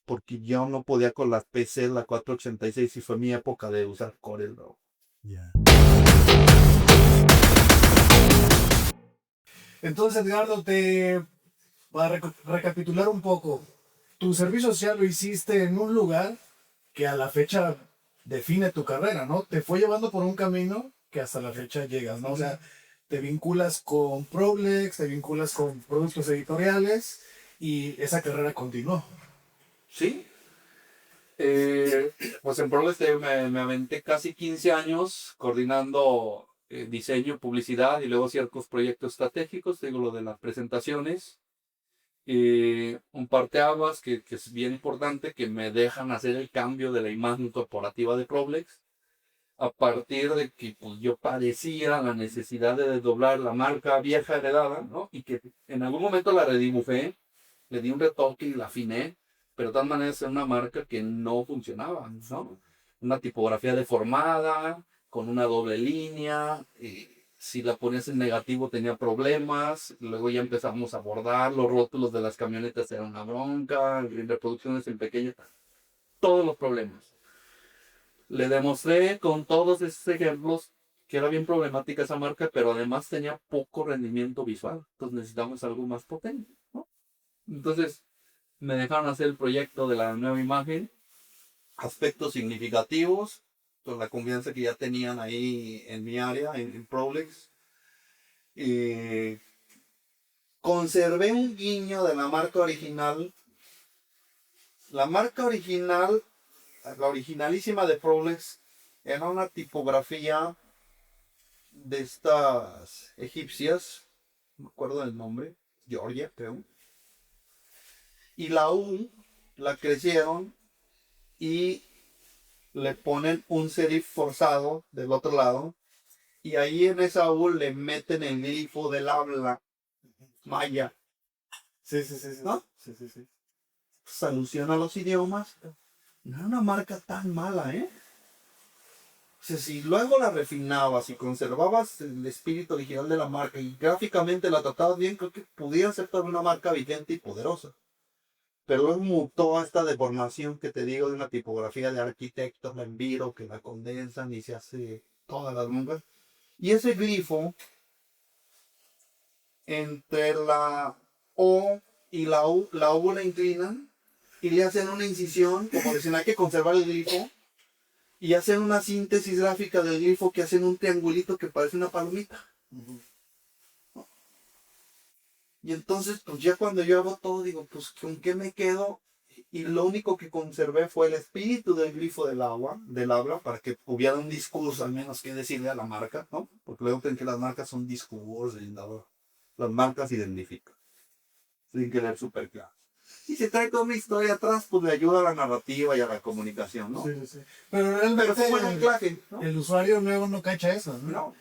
porque yo no podía con las PC, la 486 y fue mi época de usar Corel, bro. Ya. Entonces, Edgardo, para recapitular un poco, tu servicio social lo hiciste en un lugar que a la fecha define tu carrera, ¿no? Te fue llevando por un camino que hasta la fecha llegas, ¿no? O sea, te vinculas con Problex, te vinculas con productos editoriales y esa carrera continuó. Sí, pues en Prowler me aventé casi 15 años coordinando diseño, publicidad y luego ciertos proyectos estratégicos, digo lo de las presentaciones. Un parteaguas que es bien importante, que me dejan hacer el cambio de la imagen corporativa de Problex, a partir de que pues, yo padecía la necesidad de desdoblar la marca vieja heredada, ¿no? Y que en algún momento la redibujé, le di un retoque y la afiné, pero de todas maneras era una marca que no funcionaba, ¿no? Una tipografía deformada, con una doble línea, y si la ponías en negativo tenía problemas, luego ya empezamos a bordar, los rótulos de las camionetas eran una bronca, reproducciones en pequeño, todos los problemas. Le demostré con todos esos ejemplos que era bien problemática esa marca, pero además tenía poco rendimiento visual, entonces necesitamos algo más potente, ¿no? Entonces me dejaron hacer el proyecto de la nueva imagen, aspectos significativos, con la confianza que ya tenían ahí en mi área, en Prolix. Y conservé un guiño de la marca original. La marca original, la originalísima de Prolix, era una tipografía de estas egipcias, no me acuerdo del nombre, Georgia, creo. Y la U la crecieron y le ponen un serif forzado del otro lado. Y ahí en esa U le meten el glifo del habla maya. Sí, sí, sí, sí. ¿No? Sí, sí, sí. Pues alusión a los idiomas. No era una marca tan mala, ¿eh? O sea, si luego la refinabas y conservabas el espíritu original de la marca y gráficamente la tratabas bien, creo que pudiera ser toda una marca vigente y poderosa. Pero luego mutó a esta deformación que te digo de una tipografía de arquitectos, la enviro, que la condensan y se hace todas las mongas. Y ese glifo, entre la O y la U la inclinan y le hacen una incisión, como dicen, hay que conservar el glifo, y hacen una síntesis gráfica del glifo que hacen un triangulito que parece una palomita. Ujú. Y entonces, pues ya cuando yo hago todo, digo, pues ¿con qué me quedo? Y lo único que conservé fue el espíritu del grifo del habla, para que hubiera un discurso al menos que decirle a la marca, ¿no? Porque luego creen que las marcas son discursos y las marcas identifican. Tienen que leer súper claro. Y si trae toda una historia atrás, pues le ayuda a la narrativa y a la comunicación, ¿no? Sí, sí, sí. Pero Pero fue realmente buen anclaje, ¿no? el usuario nuevo no cacha eso, ¿no? No.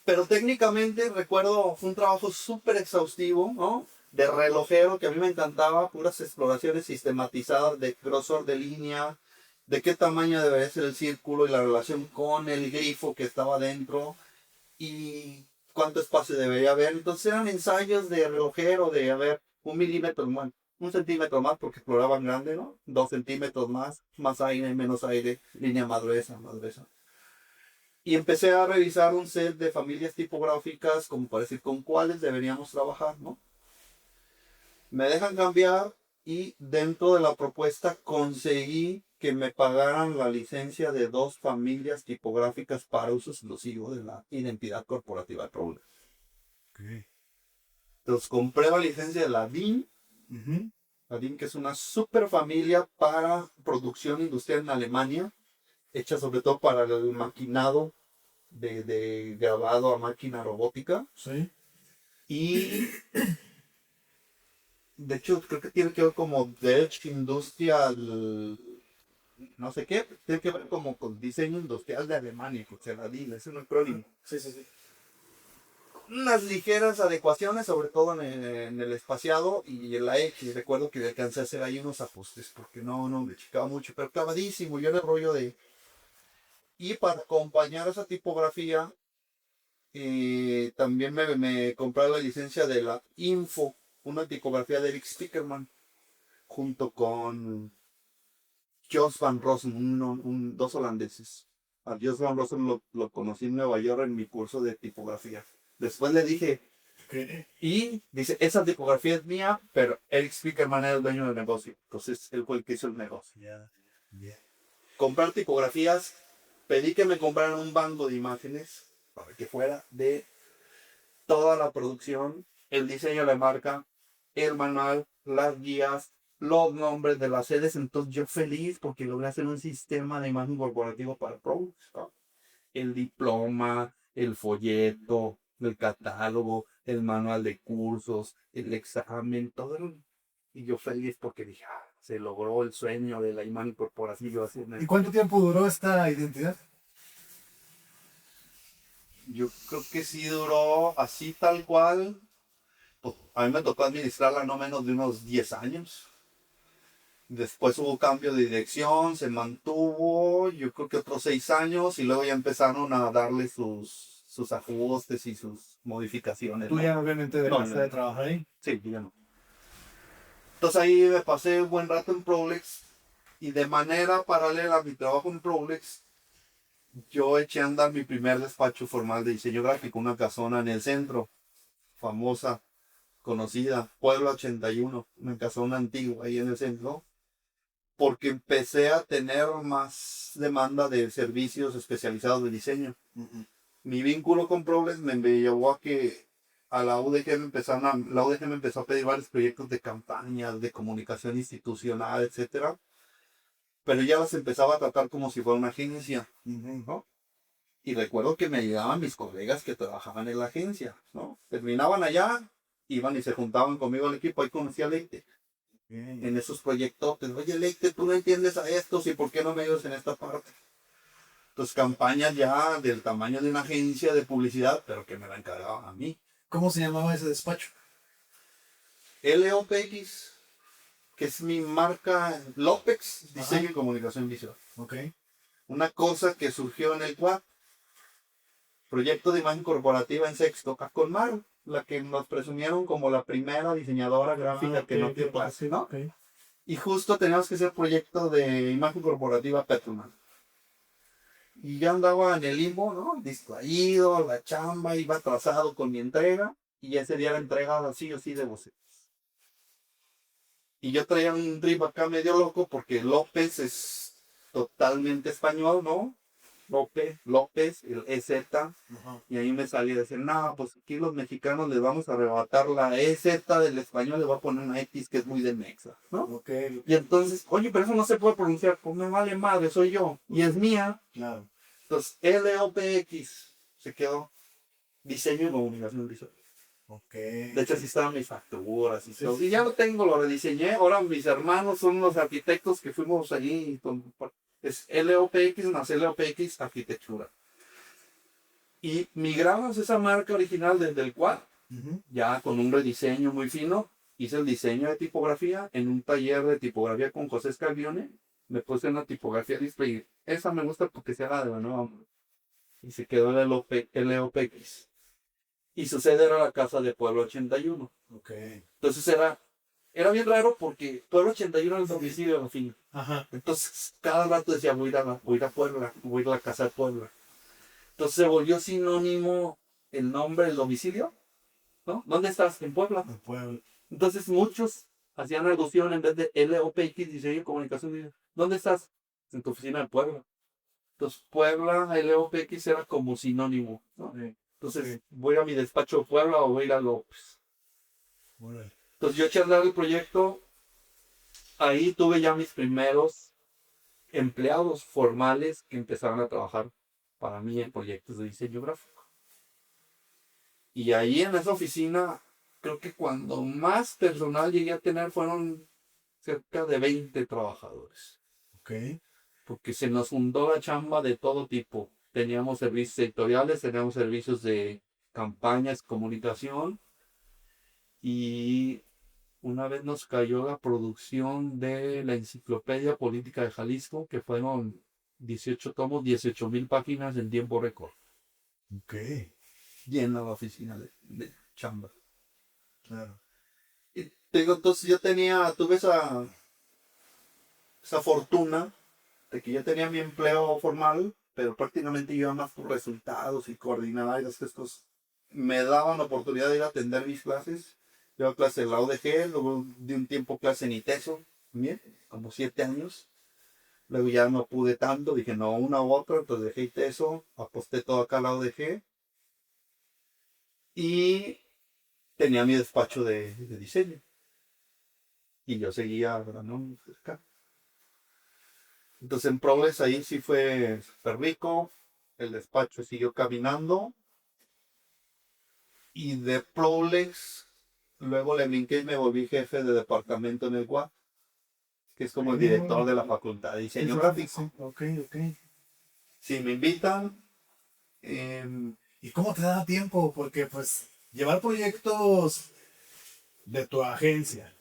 Pero técnicamente recuerdo, fue un trabajo súper exhaustivo, ¿no? De relojero, que a mí me encantaba, puras exploraciones sistematizadas de grosor de línea, de qué tamaño debería ser el círculo y la relación con el grifo que estaba dentro y cuánto espacio debería haber. Entonces eran ensayos de relojero, de, a ver, 1 milímetro más, 1 centímetro más porque exploraban grande, ¿no? 2 centímetros más aire, menos aire, línea más gruesa, más gruesa. Y empecé a revisar un set de familias tipográficas como para decir con cuáles deberíamos trabajar, ¿no? Me dejan cambiar y dentro de la propuesta conseguí que me pagaran la licencia de 2 familias tipográficas para uso exclusivo de la identidad corporativa de Prowler. Ok. Entonces compré la licencia de Ujú. la DIN que es una super familia para producción industrial en Alemania, hecha sobre todo para el maquinado de grabado a máquina robótica. Sí. Y de hecho creo que tiene que ver como Deutsche Industrial, no sé qué, tiene que ver como con diseño industrial de Alemania, que se la DIN, es un acrónimo. Sí, sí, sí. Unas ligeras adecuaciones, sobre todo en el espaciado y en la X. Recuerdo que alcancé a hacer ahí unos ajustes, porque no me chicaba mucho, pero clavadísimo. Yo en el rollo Y para acompañar esa tipografía, también me compré la licencia de la Info, una tipografía de Eric Spiekerman, junto con Jos van Rossum, dos holandeses. A Jos van Rossum lo conocí en Nueva York en mi curso de tipografía. Después le dije, y dice, esa tipografía es mía, pero Eric Spiekerman era el dueño del negocio. Entonces él fue el que hizo el negocio. Comprar tipografías, pedí que me compraran un banco de imágenes para que fuera de toda la producción, el diseño de la marca, el manual, las guías, los nombres de las sedes. Entonces yo feliz porque logré hacer un sistema de imagen corporativo para Products, ¿no? El diploma, el folleto, el catálogo, el manual de cursos, el examen, todo. Y yo feliz porque dije, se logró el sueño de la imagen corporativa. Así, ¿Y cuánto tiempo duró esta identidad? yo creo que sí duró así tal cual. Pues, a mí me tocó administrarla no menos de unos 10 años. Después hubo cambio de dirección, se mantuvo, yo creo que otros 6 años y luego ya empezaron a darle sus ajustes y sus modificaciones. ¿Tú ¿no? ya obviamente dejaste de trabajar ahí? Sí, ya no. Entonces ahí me pasé un buen rato en Prolex y de manera paralela a mi trabajo en Prolex, yo eché a andar mi primer despacho formal de diseño gráfico, una casona en el centro, famosa, conocida, Puebla 81, una casona antigua ahí en el centro, porque empecé a tener más demanda de servicios especializados de diseño. Mi vínculo con Prolex me llevó a que a la UDG la UDG me empezó a pedir varios proyectos de campañas, de comunicación institucional, etcétera, pero ya las empezaba a tratar como si fuera una agencia, ¿no? Y recuerdo que me llegaban mis colegas que trabajaban en la agencia, ¿no? Terminaban allá, iban y se juntaban conmigo al equipo, ahí conocí a Leite. En esos proyectos, oye Leite, tú no entiendes a estos y por qué no me ayudas en esta parte. Entonces campañas ya del tamaño de una agencia de publicidad, pero que me la encargaban a mí. ¿Cómo se llamaba ese despacho? LOPX, que es mi marca Lopex, Diseño y Comunicación Visual. Ok. Una cosa que surgió en el QUAD, proyecto de imagen corporativa en sexto, con Maru, la que nos presumieron como la primera diseñadora gráfica que no tiene clase, ¿no? Okay. Y justo teníamos que hacer proyecto de imagen corporativa Petroman. Y ya andaba en el limbo, ¿no? Distraído, la chamba, iba atrasado con mi entrega. Y ese día la entrega así o sí de bocetos. Y yo traía un trip acá medio loco porque López es totalmente español, ¿no? López, el EZ. Y ahí me salía a decir, no, pues aquí los mexicanos les vamos a arrebatar la EZ del español, le voy a poner una X que es muy de Mexa, ¿no? Okay. Y entonces, oye, pero eso no se puede pronunciar, pues me vale madre, soy yo, y es mía. Claro. Entonces, LOPX se quedó diseño y comunicación visual. Okay. De hecho, así estaban mis facturas y Sí, todo. sí. Y ya lo tengo, lo rediseñé. Ahora mis hermanos son los arquitectos que fuimos allí. Es LOPX más LOPX Arquitectura. Y migramos esa marca original desde el cual, ya con un rediseño muy fino, hice el diseño de tipografía en un taller de tipografía con José Scaglione. Me puse una tipografía display. Esa me gusta porque se haga de la nueva. Y se quedó el LOPX. Y su sede era la casa de Pueblo 81. Okay. Entonces era bien raro porque Pueblo 81 era el domicilio de la fin. Ajá. Entonces cada rato decía, voy a ir a Puebla, voy a ir a la casa de Puebla. Entonces se volvió sinónimo el nombre del domicilio, ¿no? ¿Dónde estás? En Puebla. En Puebla. Entonces muchos hacían alusión en vez de LOPX, diseño y comunicación. ¿Dónde estás? En tu oficina de Puebla. Entonces Puebla, LOPX era como sinónimo, ¿no? Sí. Entonces Sí. voy a mi despacho de Puebla o voy a ir a López. Bueno. Entonces yo eché a andar el proyecto. Ahí tuve ya mis primeros empleados formales que empezaron a trabajar para mí en proyectos de diseño gráfico. Y ahí en esa oficina, creo que cuando más personal llegué a tener fueron cerca de 20 trabajadores. Okay. Porque se nos fundó la chamba de todo tipo. Teníamos servicios editoriales, teníamos servicios de campañas, comunicación. Y una vez nos cayó la producción de la Enciclopedia Política de Jalisco, que fueron 18 tomos, 18,000 páginas en tiempo récord. Ok, Llena la oficina de chamba. claro. Y te digo, entonces yo tuve esa fortuna de que yo tenía mi empleo formal, pero prácticamente yo iba más por resultados y coordinaba y estas cosas. Me daban oportunidad de ir a atender mis clases. Yo clase en la UDG, luego de un tiempo clase en ITESO, también, como 7 años. Luego ya no pude tanto, dije no, una u otra, entonces dejé ITESO, aposté todo acá a la UDG y tenía mi despacho de diseño. Y yo seguía, ¿verdad? ¿No? Acá. Entonces en Progress ahí sí fue súper rico, el despacho siguió caminando y de Progress luego le brinqué y me volví jefe de departamento en el UAP, que es como el director de la facultad de diseño gráfico. Ok, ok. Si me invitan, em, ¿Y cómo te da tiempo? Porque pues llevar proyectos de tu agencia,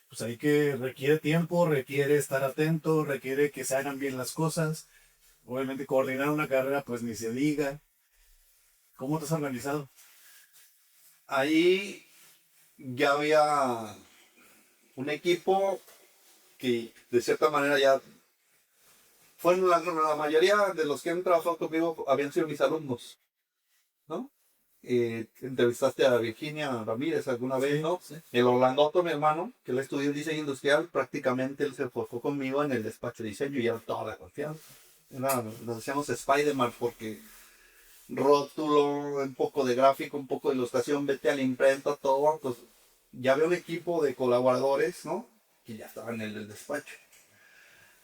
pues ahí que requiere tiempo, requiere estar atento, requiere que se hagan bien las cosas. Obviamente coordinar una carrera pues ni se diga. ¿Cómo te has organizado? ahí ya había un equipo que de cierta manera ya fueron la mayoría de los que han trabajado conmigo habían sido mis alumnos, ¿no? Entrevistaste a Virginia Ramírez alguna vez, ¿no? Sí. El Orlandoto, mi hermano, que él estudió diseño industrial, prácticamente él se enfocó conmigo en el despacho de diseño y era toda la confianza. Nos decíamos Spider-Man porque rótulo, un poco de gráfico, un poco de ilustración, vete a la imprenta, todo. Pues ya había un equipo de colaboradores, ¿no? Que ya estaban en el despacho.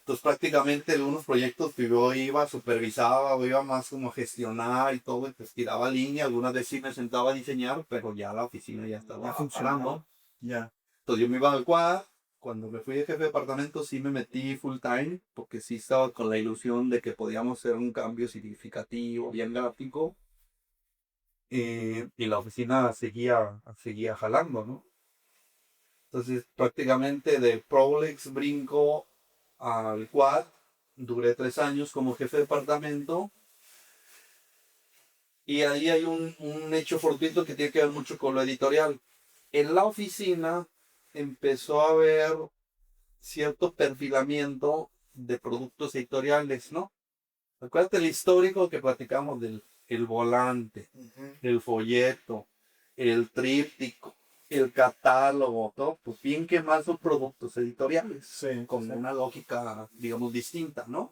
Entonces prácticamente algunos proyectos que yo iba, supervisaba o iba más como a gestionar y todo, y pues tiraba línea, algunas veces sí me sentaba a diseñar, pero ya la oficina ya estaba Ya funcionando. funcionando. Ya. Entonces yo me iba al quad, cuando me fui de jefe de departamento sí me metí full time, porque sí estaba con la ilusión de que podíamos hacer un cambio significativo, bien gráfico, y la oficina seguía jalando, ¿no? Entonces prácticamente de Prolex brinco al quad, duré 3 años como jefe de departamento y ahí hay un hecho fortuito que tiene que ver mucho con lo editorial. En la oficina empezó a haber cierto perfilamiento de productos editoriales, ¿no? Acuérdate el histórico que platicamos del el volante, Ujú. el folleto, el tríptico, el catálogo, todo, pues bien que más son productos editoriales, Sí, con sí. una lógica, digamos, distinta, ¿no?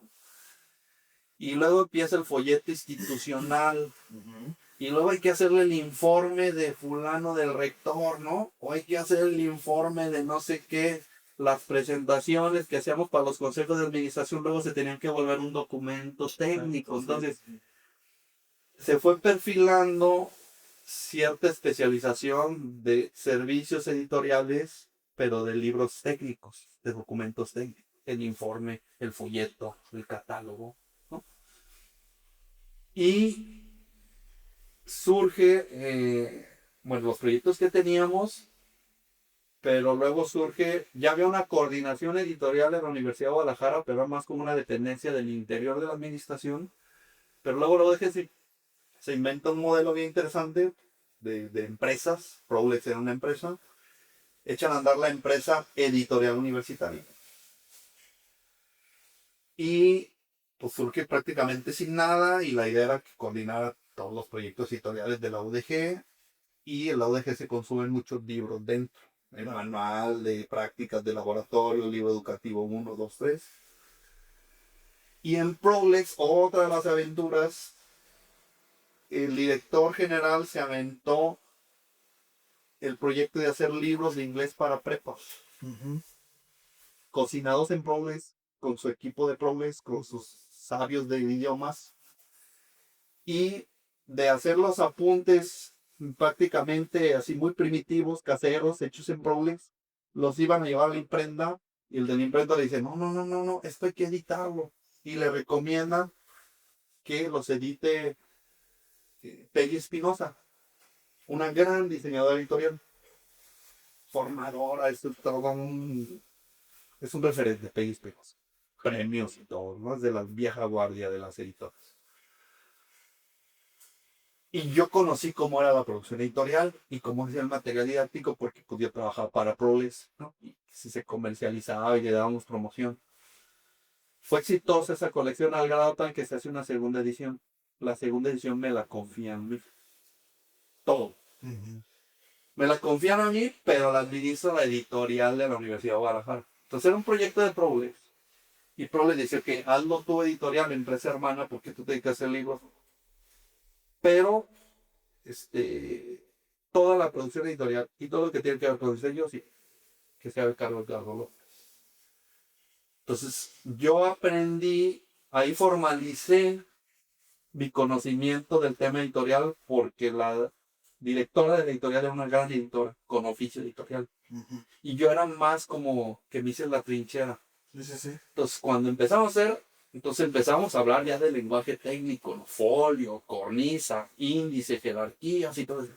Y luego empieza el folleto institucional, Ujú. y luego hay que hacerle el informe de fulano del rector, ¿no? O hay que hacer el informe de no sé qué. Las presentaciones que hacíamos para los consejos de administración luego se tenían que volver un documento técnico. Entonces se fue perfilando cierta especialización de servicios editoriales, pero de libros técnicos, de documentos técnicos. El informe, el folleto, el catálogo, ¿no? Y surge, bueno, los proyectos que teníamos, pero luego surge, ya había una coordinación editorial en la Universidad de Guadalajara, pero era más como una dependencia del interior de la administración, pero luego lo dejé, se inventa un modelo bien interesante de empresas, Prolex era una empresa, echan a andar la empresa editorial universitaria. Y pues surge prácticamente sin nada y la idea era que coordinara todos los proyectos editoriales de la UDG y en la UDG se consumen muchos libros dentro. El manual de prácticas de laboratorio, el libro educativo 1, 2, 3. Y en Prolex, otra de las aventuras, el director general se aventó el proyecto de hacer libros de inglés para prepas, Ujú. cocinados en Progress, con su equipo de Progress, con sus sabios de idiomas, y de hacer los apuntes prácticamente así muy primitivos, caseros, hechos en Progress, los iban a llevar a la imprenta, y el de la imprenta le dice, no, no, no, no, no, esto hay que editarlo, y le recomiendan que los edite Peggy Espinosa, una gran diseñadora editorial, formadora, es todo es un referente, Peggy Espinosa. premios y todo, ¿no? Es de la vieja guardia de las editoras. Y yo conocí cómo era la producción editorial y cómo hacía el material didáctico porque pues, yo trabajaba para Proles, ¿no? Y si se comercializaba y le dábamos promoción. Fue exitosa esa colección al grado tal que se hace una segunda edición. La segunda edición me la confían a mí. Todo. Ujú. Me la confían a mí, pero la administra la editorial de la Universidad de Guadalajara. Entonces era un proyecto de Proles. Y Proles decía que hazlo tu editorial, empresa hermana, porque tú te dedicas a hacer libros. Pero toda la producción editorial y todo lo que tiene que ver con diseño, sí, que se haga cargo de Carlos López. Entonces, yo aprendí, ahí formalicé mi conocimiento del tema editorial porque la directora de la editorial era una gran editora con oficio editorial. Ujú. Y yo era más como que me hice la trinchera. Sí, sí, sí. Entonces, cuando empezamos a hablar ya del lenguaje técnico, ¿no? Folio, cornisa, índice, jerarquías y todo eso.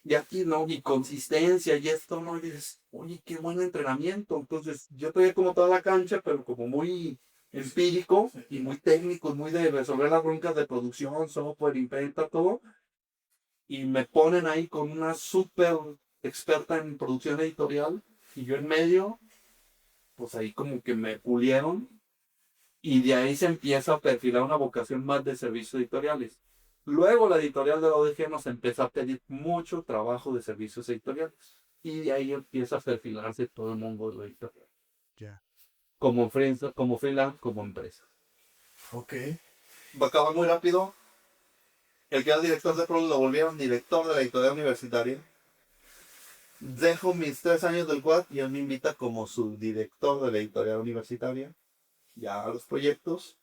Y aquí no, y consistencia y esto, ¿no? Y dices, oye, qué buen entrenamiento. Entonces, yo estoy como toda la cancha, pero como muy empírico y muy técnico, muy de resolver las broncas de producción, software, imprenta, todo. Y me ponen ahí con una súper experta en producción editorial y yo en medio, pues ahí como que me pulieron y de ahí se empieza a perfilar una vocación más de servicios editoriales. Luego la editorial de la ODG nos empieza a pedir mucho trabajo de servicios editoriales. Y de ahí empieza a perfilarse todo el mundo de la editorial. Ya. Como freelance, como empresa. Ok. Va a acabar muy rápido. El que era director de Pro lo volvieron director de la editorial universitaria. Dejo mis 3 años del quad y él me invita como subdirector de la editorial universitaria. Ya a los proyectos.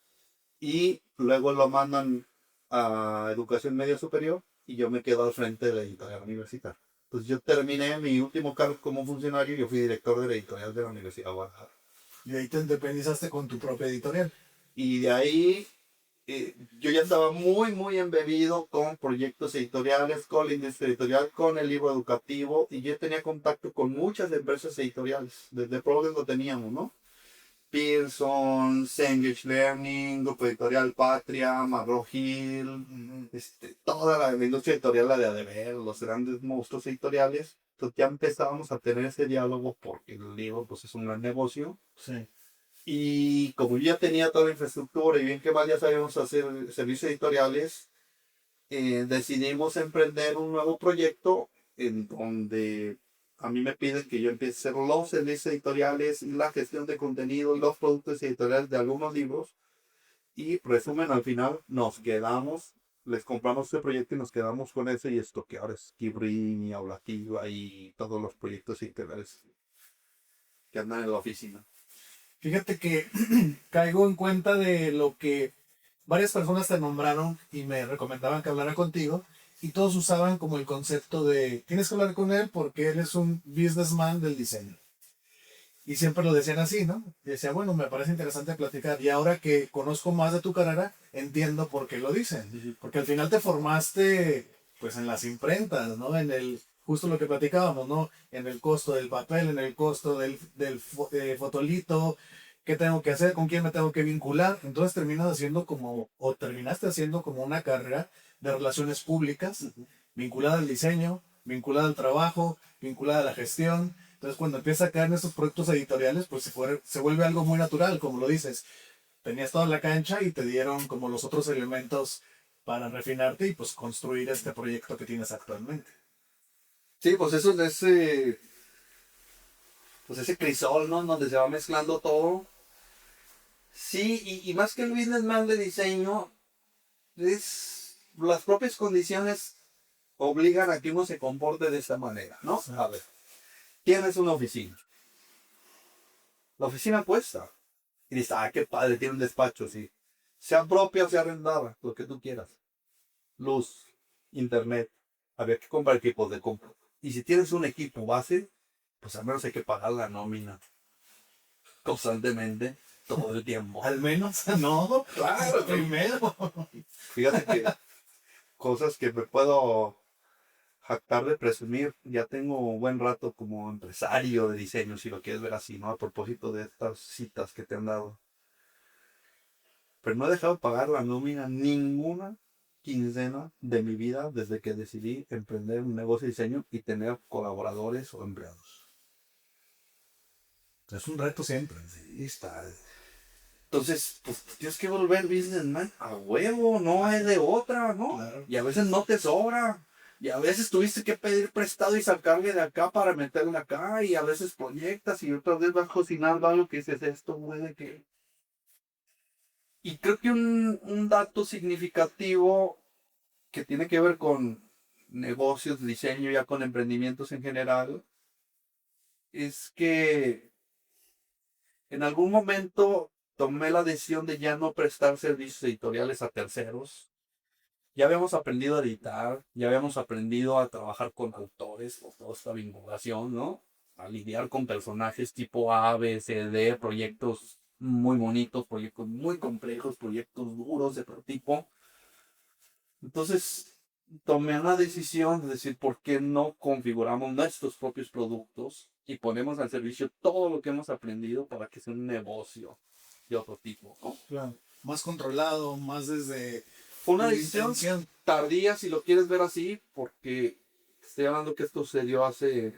Y luego lo mandan a educación media superior y yo me quedo al frente de la editorial universitaria. Entonces yo terminé mi último cargo como funcionario y yo fui director de la editorial de la Universidad de Guadalajara. Y ahí te independizaste con tu propia editorial. Y de ahí yo ya estaba muy, muy embebido con proyectos editoriales, con la industria editorial, con el libro educativo y yo tenía contacto con muchas empresas editoriales. Desde Progress lo teníamos, ¿no? Pearson, Cengage Learning, Grupo Editorial Patria, McGraw-Hill, toda la industria editorial, la de Adeber, los grandes monstruos editoriales. Entonces ya empezábamos a tener ese diálogo porque el libro pues, es un gran negocio. Sí. Y como yo ya tenía toda la infraestructura y bien que mal ya sabíamos hacer servicios editoriales, decidimos emprender un nuevo proyecto en donde a mí me piden que yo empiece a hacer los servicios editoriales, la gestión de contenido, los productos editoriales de algunos libros. Y resumen, al final nos quedamos, les compramos este proyecto y nos quedamos con ese y esto que ahora es Kibrin y Aulativa y todos los proyectos editoriales que andan en la oficina. Fíjate que caigo en cuenta de lo que varias personas te nombraron y me recomendaban que hablara contigo y todos usaban como el concepto de tienes que hablar con él porque él es un businessman del diseño. Y siempre lo decían así, ¿no? Y decía, bueno, me parece interesante platicar. Y ahora que conozco más de tu carrera, entiendo por qué lo dicen. Porque al final te formaste, pues, en las imprentas, ¿no? En el, justo lo que platicábamos, ¿no? En el costo del papel, en el costo del fotolito, qué tengo que hacer, con quién me tengo que vincular. Entonces terminas haciendo como, o terminaste haciendo como una carrera de relaciones públicas, vinculada al diseño, vinculada al trabajo, vinculada a la gestión. Entonces, cuando empieza a caer en estos proyectos editoriales, pues se vuelve algo muy natural, como lo dices. Tenías toda la cancha y te dieron como los otros elementos para refinarte y pues construir este proyecto que tienes actualmente. Sí, pues eso es ese crisol, ¿no? Donde se va mezclando todo. Sí, y más que el businessman de diseño, es las propias condiciones obligan a que uno se comporte de esta manera, ¿no? A ver, tienes una oficina. La oficina cuesta. Y dices, ah, qué padre, tiene un despacho, sí. Sea propia o sea arrendada, lo que tú quieras. Luz, internet. Había que comprar equipos de compra. Y si tienes un equipo base, pues al menos hay que pagar la nómina constantemente, todo el tiempo. Al menos, no, Claro, primero. fíjate que cosas que me puedo jactar de presumir, ya tengo buen rato como empresario de diseño, si lo quieres ver así, ¿no? A propósito de estas citas que te han dado. pero no he dejado de pagar la nómina ninguna quincena de mi vida desde que decidí emprender un negocio de diseño y tener colaboradores o empleados. Es un reto siempre. Ahí está. Entonces, pues tienes que volver businessman a huevo, no hay de otra, ¿no? Claro. Y a veces no te sobra. Y a veces tuviste que pedir prestado y sacarle de acá para meterle acá. Y a veces proyectas y otra vez vas cocinando algo que dices, esto puede que... Y creo que un dato significativo que tiene que ver con negocios, diseño, ya con emprendimientos en general, es que en algún momento tomé la decisión de ya no prestar servicios editoriales a terceros. Ya habíamos aprendido a editar, ya habíamos aprendido a trabajar con autores, por toda esta vinculación, ¿no? A lidiar con personajes tipo A, B, C, D, proyectos muy bonitos, proyectos muy complejos, proyectos duros de otro tipo. Entonces, tomé la decisión de decir, ¿por qué no configuramos nuestros propios productos y ponemos al servicio todo lo que hemos aprendido para que sea un negocio de otro tipo, ¿no? Claro. Más controlado, más desde Fue una tu decisión intención. tardía, si lo quieres ver así, porque estoy hablando que esto sucedió hace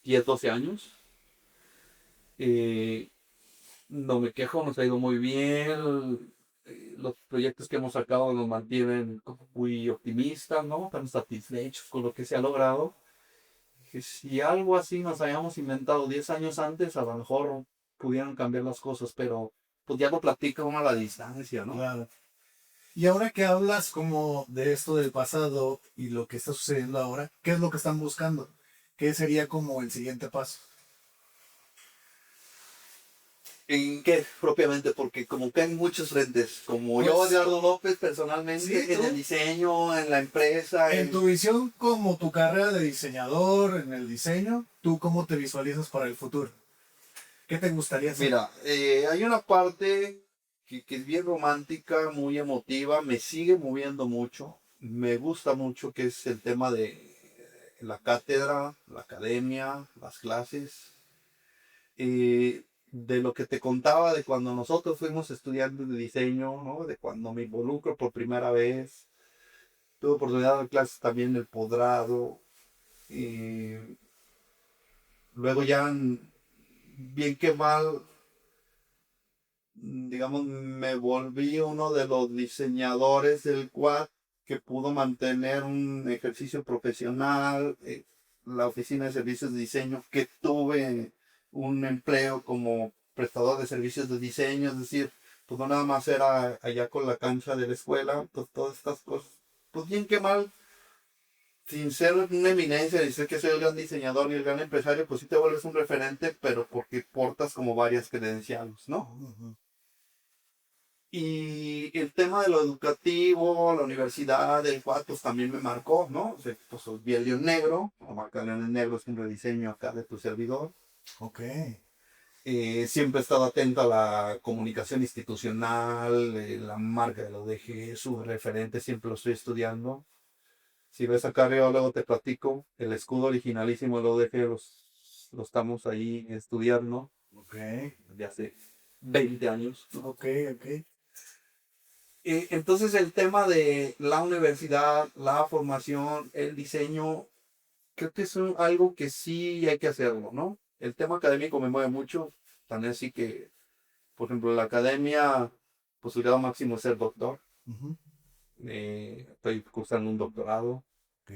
10, 12 años. No me quejo, nos ha ido muy bien. Los proyectos que hemos sacado nos mantienen como muy optimistas, ¿no? Estamos satisfechos con lo que se ha logrado. Que si algo así nos hayamos inventado 10 años antes, a lo mejor pudieran cambiar las cosas, pero pues ya lo platica uno a la distancia, ¿no? Claro. Y ahora que hablas como de esto del pasado y lo que está sucediendo ahora, ¿qué es lo que están buscando? ¿Qué sería como el siguiente paso? ¿En qué propiamente? Porque como que hay muchos frentes, como yo, Pues, Eduardo López, personalmente, sí, en tú. el diseño, en la empresa, En tu visión como tu carrera de diseñador, en el diseño, ¿tú cómo te visualizas para el futuro? ¿Qué te gustaría hacer? Mira, hay una parte que es bien romántica, muy emotiva, me sigue moviendo mucho, me gusta mucho, que es el tema de la cátedra, la academia, las clases. De lo que te contaba de cuando nosotros fuimos estudiantes de diseño, ¿no? De cuando me involucro por primera vez. Tuve oportunidad de dar clases también en el posgrado. Y luego ya, bien que mal, digamos, me volví uno de los diseñadores del quad que pudo mantener un ejercicio profesional, la oficina de servicios de diseño, que tuve un empleo como prestador de servicios de diseño, es decir, pues no nada más era allá con la cancha de la escuela, pues todas estas cosas, pues bien que mal, sin ser una eminencia, decir que soy el gran diseñador y el gran empresario, pues sí te vuelves un referente, pero porque portas como varias credenciales, ¿no? Ujú. Y el tema de lo educativo, la universidad, el cual pues también me marcó, ¿no? O sea, pues vi el león negro, o marcar el negro es un rediseño acá de tu servidor. Ok. Siempre he estado atento a la comunicación institucional, la marca de la ODG, su referente, siempre lo estoy estudiando. Si ves acá arriba, luego te platico, el escudo originalísimo de la ODG lo estamos ahí estudiando Ok. desde hace 20 años. Ok, ok. Entonces el tema de la universidad, la formación, el diseño, creo que es algo que sí hay que hacerlo, ¿no? El tema académico me mueve mucho, también así que, por ejemplo, la academia, posibilidad máximo es ser doctor. Ujú. Estoy cursando un doctorado. Ok.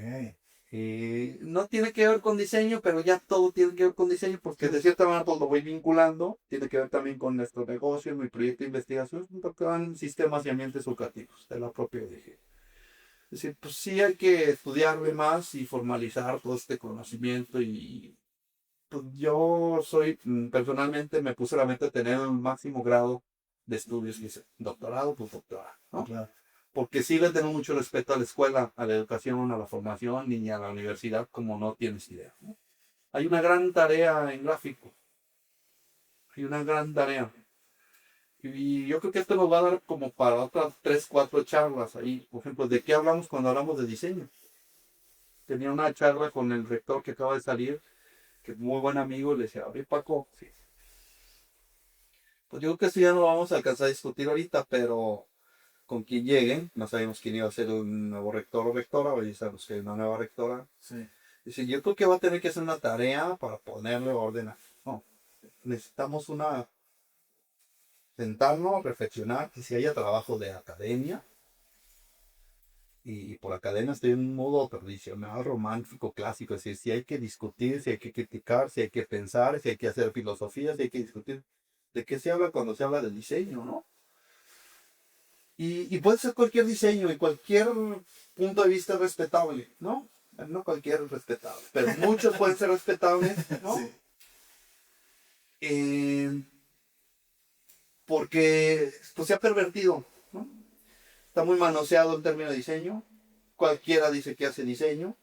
No tiene que ver con diseño, pero ya todo tiene que ver con diseño, porque de cierta manera pues, lo voy vinculando. Tiene que ver también con nuestro negocio, mi proyecto de investigación, es un doctorado en sistemas y ambientes educativos de la propia ODG. Es decir, pues sí hay que estudiarle más y formalizar todo este conocimiento y pues yo soy, personalmente me puse la meta de tener el máximo grado de estudios, que es doctorado, pues doctorado, ¿no? Claro. Porque sí le tengo mucho respeto a la escuela, a la educación, a la formación y a la universidad, como no tienes idea, ¿no? Hay una gran tarea en gráfico, hay una gran tarea. Y yo creo que esto nos va a dar como para otras 3, 4 charlas ahí. Por ejemplo, ¿de qué hablamos cuando hablamos de diseño? Tenía una charla con el rector que acaba de salir, que es muy buen amigo, le decía, oye Paco, sí, Pues yo creo que esto ya no lo vamos a alcanzar a discutir ahorita, pero con quien lleguen, no sabemos quién iba a ser un nuevo rector o rectora, o ya sabemos que hay una nueva rectora. Sí. Dice, yo creo que va a tener que hacer una tarea para ponerle orden a... No, necesitamos sentarnos, reflexionar, que si haya trabajo de academia, y por academia estoy en un modo tradicional, romántico, clásico, es decir, si hay que discutir, si hay que criticar, si hay que pensar, si hay que hacer filosofía, si hay que discutir. ¿De qué se habla cuando se habla del diseño, no? Y puede ser cualquier diseño y cualquier punto de vista respetable, ¿no? No cualquier respetable, pero muchos pueden ser respetables, ¿no? Sí. Porque pues, se ha pervertido, ¿no? Está muy manoseado el término de diseño. Cualquiera dice que hace diseño.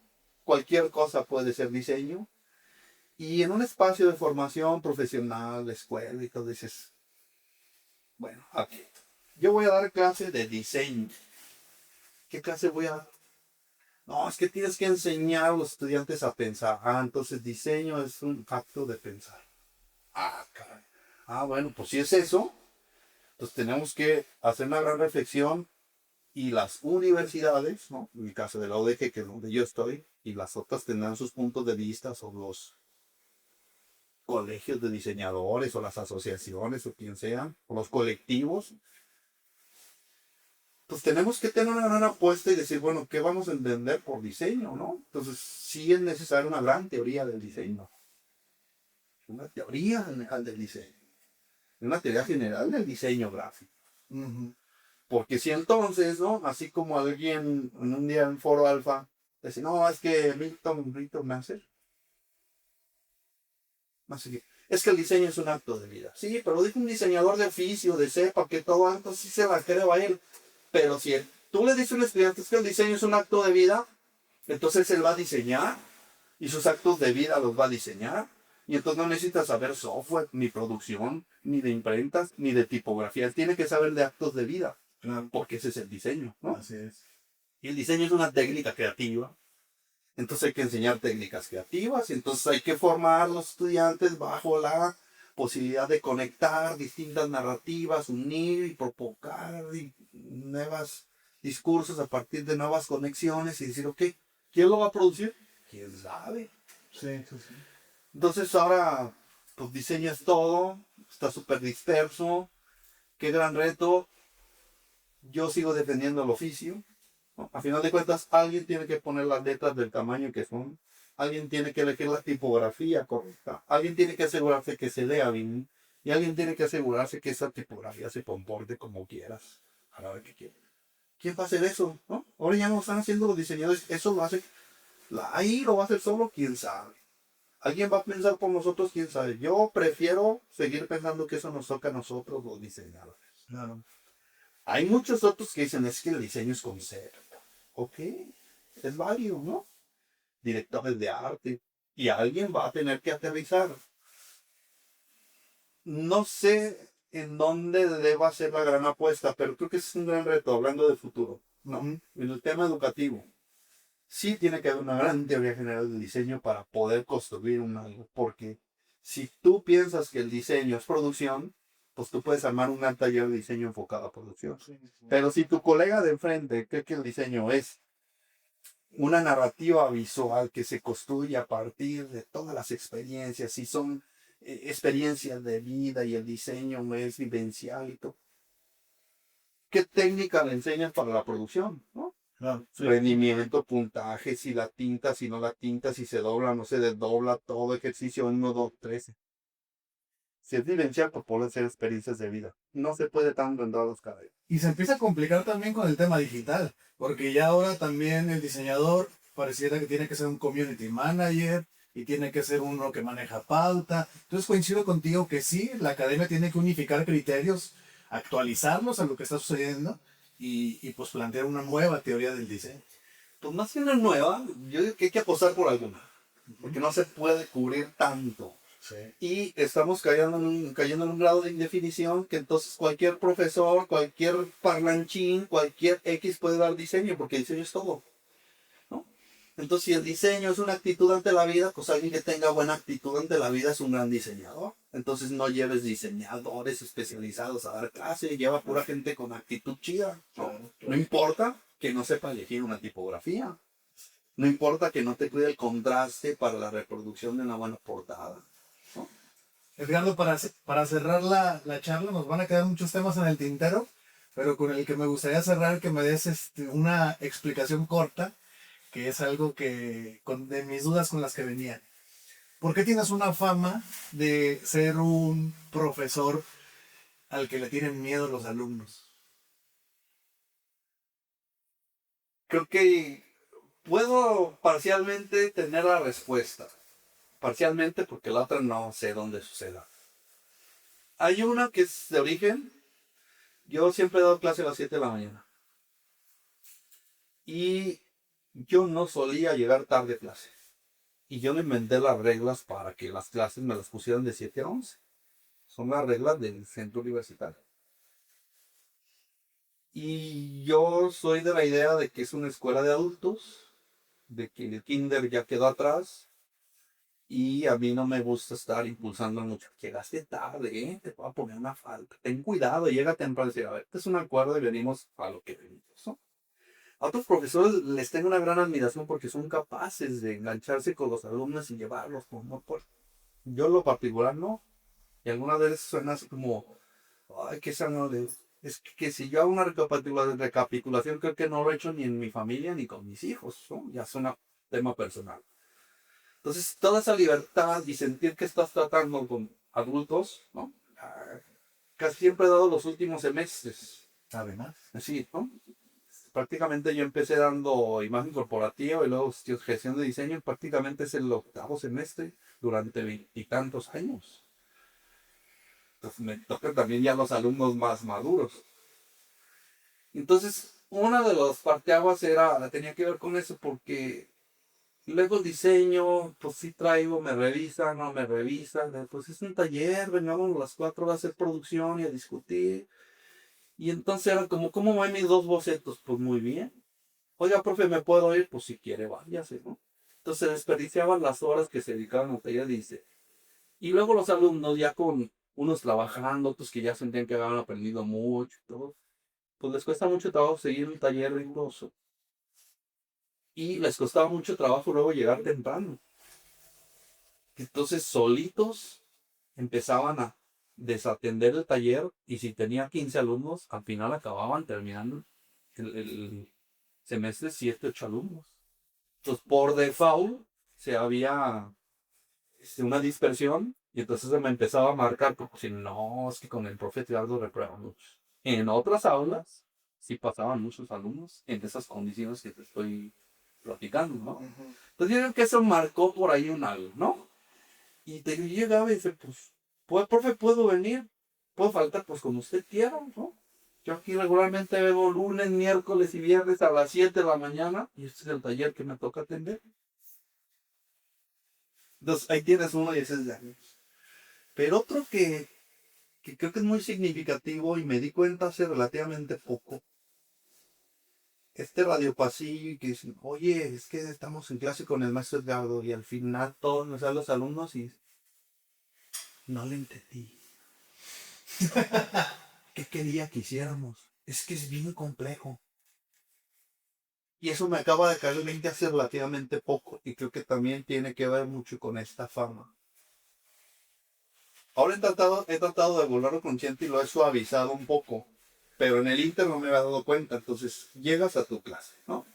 Cualquier cosa puede ser diseño. Y en un espacio de formación profesional, de escuela y todo, dices, bueno, aquí. Yo voy a dar clase de diseño. ¿Qué clase voy a dar? No, es que tienes que enseñar a los estudiantes a pensar. Ah, entonces diseño es un acto de pensar. Ah, caray. Ah, bueno, pues si es eso, pues tenemos que hacer una gran reflexión y las universidades, ¿no? En el caso de la UDG, que es donde yo estoy, y las otras tendrán sus puntos de vista sobre los colegios de diseñadores o las asociaciones o quien sea, o los colectivos. Pues tenemos que tener una gran apuesta y decir, bueno, ¿qué vamos a entender por diseño, no? Entonces, sí es necesaria una gran teoría del diseño. Una teoría general del diseño. Una teoría general del diseño gráfico. Ujú. Porque si entonces, ¿no? Así como alguien en un día en Foro Alfa dice, no, es que Milton Nasser, no sé qué. Es que el diseño es un acto de vida. Sí, pero dijo un diseñador de oficio, de cepa, que todo acto sí se la creo a él. Pero si tú le dices a un estudiante que el diseño es un acto de vida, entonces él va a diseñar y sus actos de vida los va a diseñar. Y entonces no necesita saber software, ni producción, ni de imprentas, ni de tipografía. Él tiene que saber de actos de vida, Claro. porque ese es el diseño, ¿no? Así es. Y el diseño es una técnica creativa. Entonces hay que enseñar técnicas creativas. Y entonces hay que formar a los estudiantes bajo la posibilidad de conectar distintas narrativas, unir y provocar nuevos discursos a partir de nuevas conexiones y decir, ok, ¿quién lo va a producir? ¿Quién sabe? Sí, sí, sí. Entonces ahora, pues diseño es todo, está súper disperso, qué gran reto. Yo sigo defendiendo el oficio, ¿no? A final de cuentas, alguien tiene que poner las letras del tamaño que son, alguien tiene que elegir la tipografía correcta, alguien tiene que asegurarse que se lea bien, y alguien tiene que asegurarse que esa tipografía se comporte como quieras, a la hora que quieras. ¿Quién va a hacer eso? ¿No? Ahora ya no están haciendo los diseñadores, eso lo hace, ahí lo va a hacer solo quien sabe. ¿Alguien va a pensar por nosotros? ¿Quién sabe? Yo prefiero seguir pensando que eso nos toca a nosotros los diseñadores. Claro. Hay muchos otros que dicen, es que el diseño es concepto. Ok, es válido, ¿no? Directores de arte. Y alguien va a tener que aterrizar. No sé en dónde deba ser la gran apuesta, pero creo que es un gran reto, hablando de futuro, ¿no? Ujú. En el tema educativo. Sí tiene que haber una gran teoría general del diseño para poder construir un algo, porque si tú piensas que el diseño es producción, pues tú puedes armar un gran taller de diseño enfocado a producción. Sí, sí. Pero si tu colega de enfrente cree que el diseño es una narrativa visual que se construye a partir de todas las experiencias, y son experiencias de vida y el diseño es vivencial y todo, ¿qué técnica le enseñas para la producción, no? Claro. Sí. Rendimiento, puntaje, si la tinta, si no la tinta, si se dobla, no se desdobla, todo ejercicio 1, 2, 3. Si es vivencial, pues puede ser experiencias de vida. No se puede tanto en todos los caballos. Y se empieza a complicar también con el tema digital, porque ya ahora también el diseñador pareciera que tiene que ser un community manager y tiene que ser uno que maneja pauta. Entonces coincido contigo que sí, la academia tiene que unificar criterios, actualizarlos a lo que está sucediendo y pues plantear una nueva teoría del diseño. Pues más que una nueva, yo digo que hay que apostar por alguna, porque no se puede cubrir tanto. Sí. Y estamos cayendo en un grado de indefinición que entonces cualquier profesor, cualquier parlanchín, cualquier X puede dar diseño, porque diseño es todo, ¿no? Entonces, si el diseño es una actitud ante la vida, pues alguien que tenga buena actitud ante la vida es un gran diseñador. Entonces no lleves diseñadores especializados a dar clase, lleva pura gente con actitud chida. No importa que no sepa elegir una tipografía. No importa que no te cuide el contraste para la reproducción de una buena portada. Edgardo, para cerrar la charla, nos van a quedar muchos temas en el tintero, pero con el que me gustaría cerrar, que me des una explicación corta, que es algo de mis dudas con las que venía. ¿Por qué tienes una fama de ser un profesor al que le tienen miedo los alumnos? Creo que puedo parcialmente tener la respuesta. Parcialmente porque la otra no sé dónde suceda. Hay una que es de origen. Yo siempre he dado clase a las 7 de la mañana. Y yo no solía llegar tarde a clase. Y yo me inventé las reglas para que las clases me las pusieran de 7 a 11. Son las reglas del centro universitario. Y yo soy de la idea de que es una escuela de adultos, de que el kinder ya quedó atrás. Y a mí no me gusta estar impulsando mucho. Llegaste tarde, te voy a poner una falta. Ten cuidado, llega temprano. A ver, este es un acuerdo y venimos a lo que venimos, ¿no? A otros profesores les tengo una gran admiración porque son capaces de engancharse con los alumnos y llevarlos por amor. Yo en lo particular no. Y algunas veces suena así como, ay, qué sano. Es que si yo hago una recapitulación, creo que no lo he hecho ni en mi familia ni con mis hijos, ¿no? Ya es un tema personal. Entonces, toda esa libertad y sentir que estás tratando con adultos, ¿no? Casi siempre he dado los últimos semestres. Además. Así, ¿no? Prácticamente yo empecé dando imagen corporativa y luego gestión de diseño, y prácticamente es el 8º semestre durante 20 y tantos años. Entonces me tocan también ya los alumnos más maduros. Entonces, una de las parteaguas tenía que ver con eso porque luego el diseño, pues sí traigo, me revisan, no me revisan, pues es un taller, vengamos a las 4 horas a hacer producción y a discutir. Y entonces era como, ¿cómo van mis 2 bocetos? Pues muy bien. Oiga, profe, ¿me puedo ir? Pues si quiere, váyase, ¿no? Entonces desperdiciaban las horas que se dedicaban al taller de diseño. Y luego los alumnos ya con unos trabajando, otros que ya sentían que habían aprendido mucho y todo, pues les cuesta mucho trabajo seguir un taller riguroso. Y les costaba mucho trabajo luego llegar temprano. Entonces solitos empezaban a desatender el taller y si tenía 15 alumnos, al final acababan terminando el semestre 7, 8 alumnos. Entonces por default se había una dispersión y entonces se me empezaba a marcar como si no, es que con el profe Edgardo reprueba mucho. En otras aulas sí pasaban muchos alumnos en esas condiciones que te estoy platicando, ¿no? Entonces yo creo que eso marcó por ahí un algo, ¿no? Y yo llegaba y dice, pues, profe, ¿puedo venir? ¿Puedo faltar? Pues como usted quiera, ¿no? Yo aquí regularmente vengo lunes, miércoles y viernes a las 7 de la mañana y este es el taller que me toca atender. Entonces ahí tienes uno y ese es de años. Pero otro que creo que es muy significativo y me di cuenta hace relativamente poco. Este radio pasillo que dicen, oye, es que estamos en clase con el maestro Edgardo y al final todos nos dan los alumnos y no le entendí. ¿Qué quería que hiciéramos? Es que es bien complejo. Y eso me acaba de caer el 20 hace relativamente poco y creo que también tiene que ver mucho con esta fama. Ahora he tratado de volverlo consciente y lo he suavizado un poco, pero en el Inter no me había dado cuenta. Entonces llegas a tu clase, ¿no?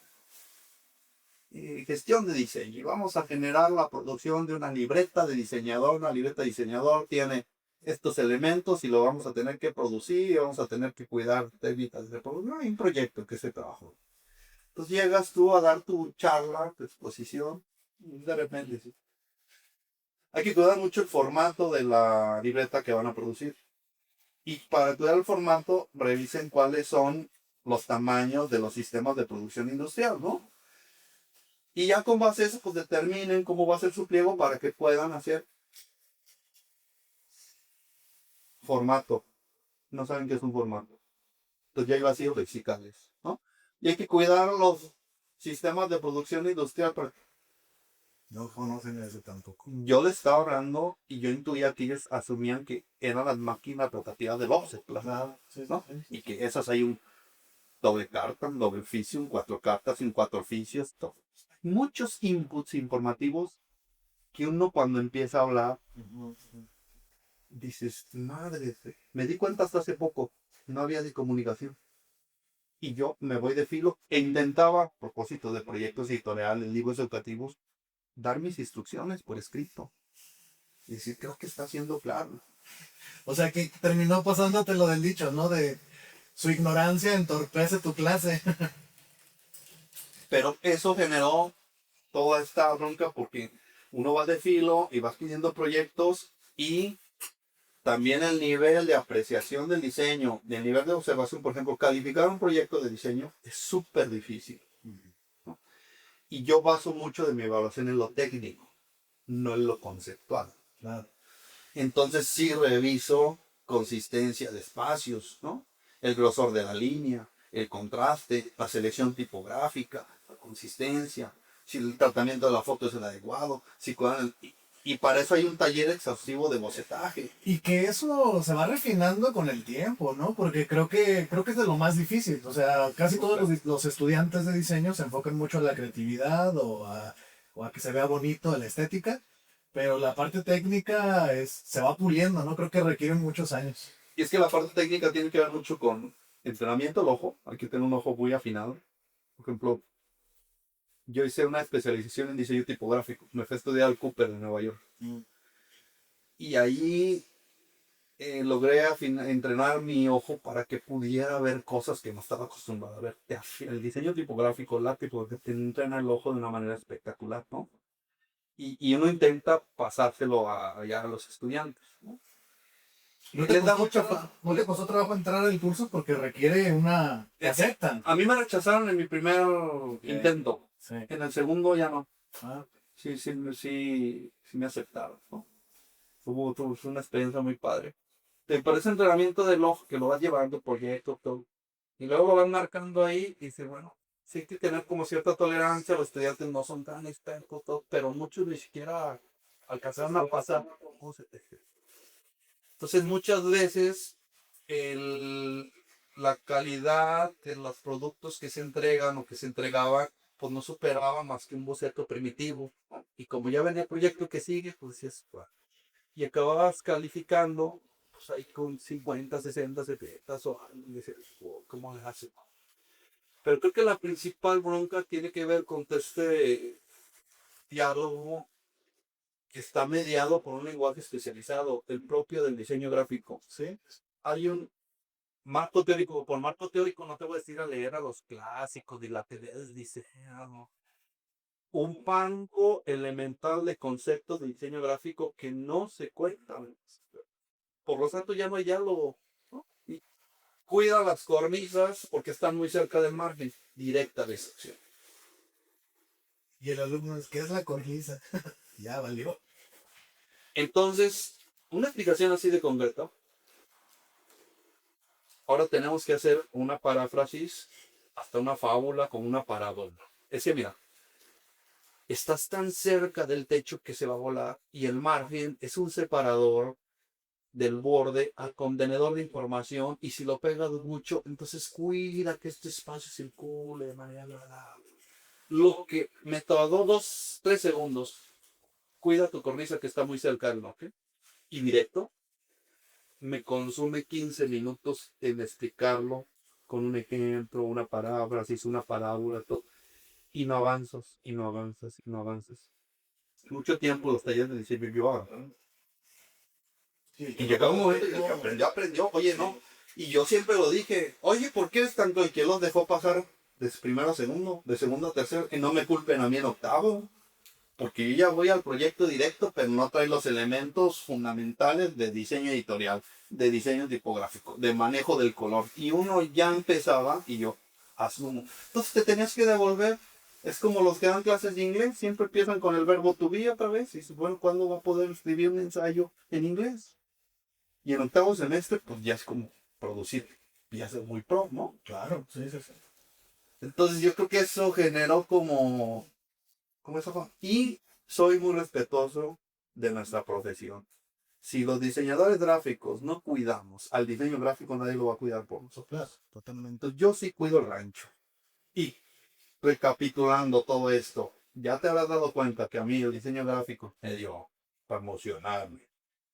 Gestión de diseño. Y vamos a generar la producción de una libreta de diseñador. Una libreta de diseñador tiene estos elementos y lo vamos a tener que producir y vamos a tener que cuidar técnicas de producción. Hay un proyecto que se trabajó. Entonces llegas tú a dar tu charla, tu exposición, y de repente ¿sí? Hay que cuidar mucho el formato de la libreta que van a producir. Y para cuidar el formato, revisen cuáles son los tamaños de los sistemas de producción industrial, ¿no? Y ya con base a eso, pues determinen cómo va a ser su pliego para que puedan hacer formato. No saben qué es un formato. Entonces ya hay vacíos lexicales, ¿no? Y hay que cuidar los sistemas de producción industrial No conocen ese tampoco. Yo les estaba hablando y yo intuía que ellos asumían que eran las máquinas rotativas del offset, Claro, sí, ¿no? sí, sí. Y que esas hay un doble carta, un doble oficio, un cuatro cartas, un cuatro oficios, todo. Muchos inputs informativos que uno cuando empieza a hablar Ujú, ujú. dices, madre, me di cuenta hasta hace poco, no había de comunicación. Y yo me voy de filo e intentaba, a propósito de proyectos editoriales, libros educativos, dar mis instrucciones por escrito. Y decir, creo que está siendo claro. O sea que terminó pasándote lo del dicho, ¿no? De su ignorancia entorpece tu clase. Pero eso generó toda esta bronca porque uno va de filo y vas pidiendo proyectos y también el nivel de apreciación del diseño, del nivel de observación, por ejemplo, calificar un proyecto de diseño es súper difícil. ¿No? Y yo baso mucho de mi evaluación en lo técnico, no en lo conceptual. Claro. Entonces sí reviso consistencia de espacios, ¿no? El grosor de la línea, el contraste, la selección tipográfica, la consistencia, si el tratamiento de la foto es el adecuado, y para eso hay un taller exhaustivo de bocetaje. Y que eso se va refinando con el tiempo, ¿no? Porque creo que es de lo más difícil. O sea, casi todos los estudiantes de diseño se enfocan mucho a la creatividad o a que se vea bonito, a la estética. Pero la parte técnica se va puliendo, ¿no? Creo que requieren muchos años. Y es que la parte técnica tiene que ver mucho con entrenamiento del ojo, hay que tener un ojo muy afinado. Por ejemplo, yo hice una especialización en diseño tipográfico, me fui a estudiar al Cooper de Nueva York. Y ahí logré entrenar mi ojo para que pudiera ver cosas que no estaba acostumbrado a ver. El diseño tipográfico, la tipografía, te entrena el ojo de una manera espectacular, ¿no? Y uno intenta pasárselo ya a los estudiantes, ¿no? ¿No Les da mucha... no te costó trabajo entrar al curso porque requiere una... Te aceptan. A mí me rechazaron en mi primer intento. Sí. En el segundo ya no. Ah, Sí me aceptaron, ¿no? Fue una experiencia muy padre. Por ese entrenamiento del ojo que lo vas llevando, proyecto, todo. Y luego lo van marcando ahí y dice, bueno, sí hay que tener como cierta tolerancia, los estudiantes no son tan expertos, todo, pero muchos ni siquiera alcanzaron a pasar. Entonces muchas veces la calidad de los productos que se entregan o que se entregaban, pues no superaba más que un boceto primitivo. Y como ya venía el proyecto que sigue, pues decías, "Buah". Y acababas calificando pues ahí con 50, 60, 70 o algo, y dices, "Wow, ¿cómo le hace?". Pero creo que la principal bronca tiene que ver con este diálogo que está mediado por un lenguaje especializado, el propio del diseño gráfico. sí. Hay un marco teórico, por marco teórico no te voy a decir a leer a los clásicos de la teoría del diseño, un banco elemental de conceptos de diseño gráfico que no se cuentan. Por lo tanto, ya no hay diálogo, ¿no? Y cuida las cornisas porque están muy cerca del margen, directa de instrucción. Y el alumno es, ¿qué es la cornisa? Ya valió. Entonces, una explicación así de concreta. Ahora tenemos que hacer una paráfrasis hasta una fábula con una parábola. Es que mira, estás tan cerca del techo que se va a volar y el margen es un separador del borde al contenedor de información y si lo pegas mucho, entonces cuida que este espacio circule de manera agradable. Lo que me tardó 2, 3 segundos, cuida tu cornisa que está muy cerca del bloque y directo, me consume 15 minutos en explicarlo con un ejemplo, una paráfrasis, una parábola, todo. Y no avanzas, y no avanzas, y no avanzas. Mucho tiempo los talleres de diseño yo avanzaba. Sí, Y llegaba un momento en el que aprendió, oye, no. Y yo siempre lo dije, oye, ¿por qué es tanto el que los dejó pasar de primero a segundo, de segundo a tercero? Que no me culpen a mí en octavo. Porque yo ya voy al proyecto directo, pero no trae los elementos fundamentales de diseño editorial, de diseño tipográfico, de manejo del color. Y uno ya empezaba, y yo asumo. Entonces te tenías que devolver. Es como los que dan clases de inglés, siempre empiezan con el verbo to be otra vez. Y bueno, ¿cuándo va a poder escribir un ensayo en inglés? Y en octavo semestre, pues ya es como producir, ya ser muy pro, ¿no? Claro, sí, sí, sí. Entonces yo creo que eso generó como esa forma. Y soy muy respetuoso de nuestra profesión. Si los diseñadores gráficos no cuidamos al diseño gráfico, nadie lo va a cuidar por nosotros. Claro, totalmente. Entonces, yo sí cuido el rancho. Y recapitulando todo esto, ya te habrás dado cuenta que a mí el diseño gráfico me dio para emocionarme,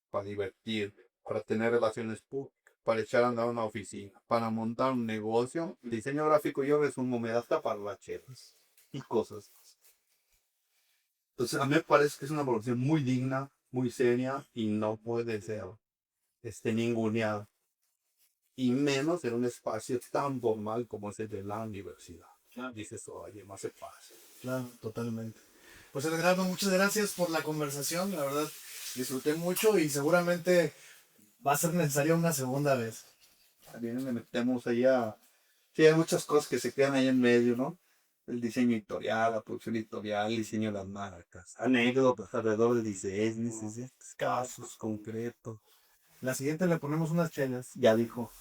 para divertirme, para tener relaciones públicas, para echar a andar una oficina, para montar un negocio. El diseño gráfico, yo resumo, me da hasta para bachelas y cosas más. Entonces, a mí me parece que es una profesión muy digna, muy seria y no puede ser ninguneada. Y menos en un espacio tan formal como es el de la universidad. Dices, oye, más se pasa. Claro, totalmente. Pues Edgardo, muchas gracias por la conversación, la verdad disfruté mucho y seguramente va a ser necesaria una segunda vez. También le metemos allá. Sí, hay muchas cosas que se quedan ahí en medio, ¿no? El diseño editorial, la producción editorial, el diseño de las marcas, anécdotas alrededor del diseño, casos concretos. La siguiente le ponemos unas chelas. Ya dijo.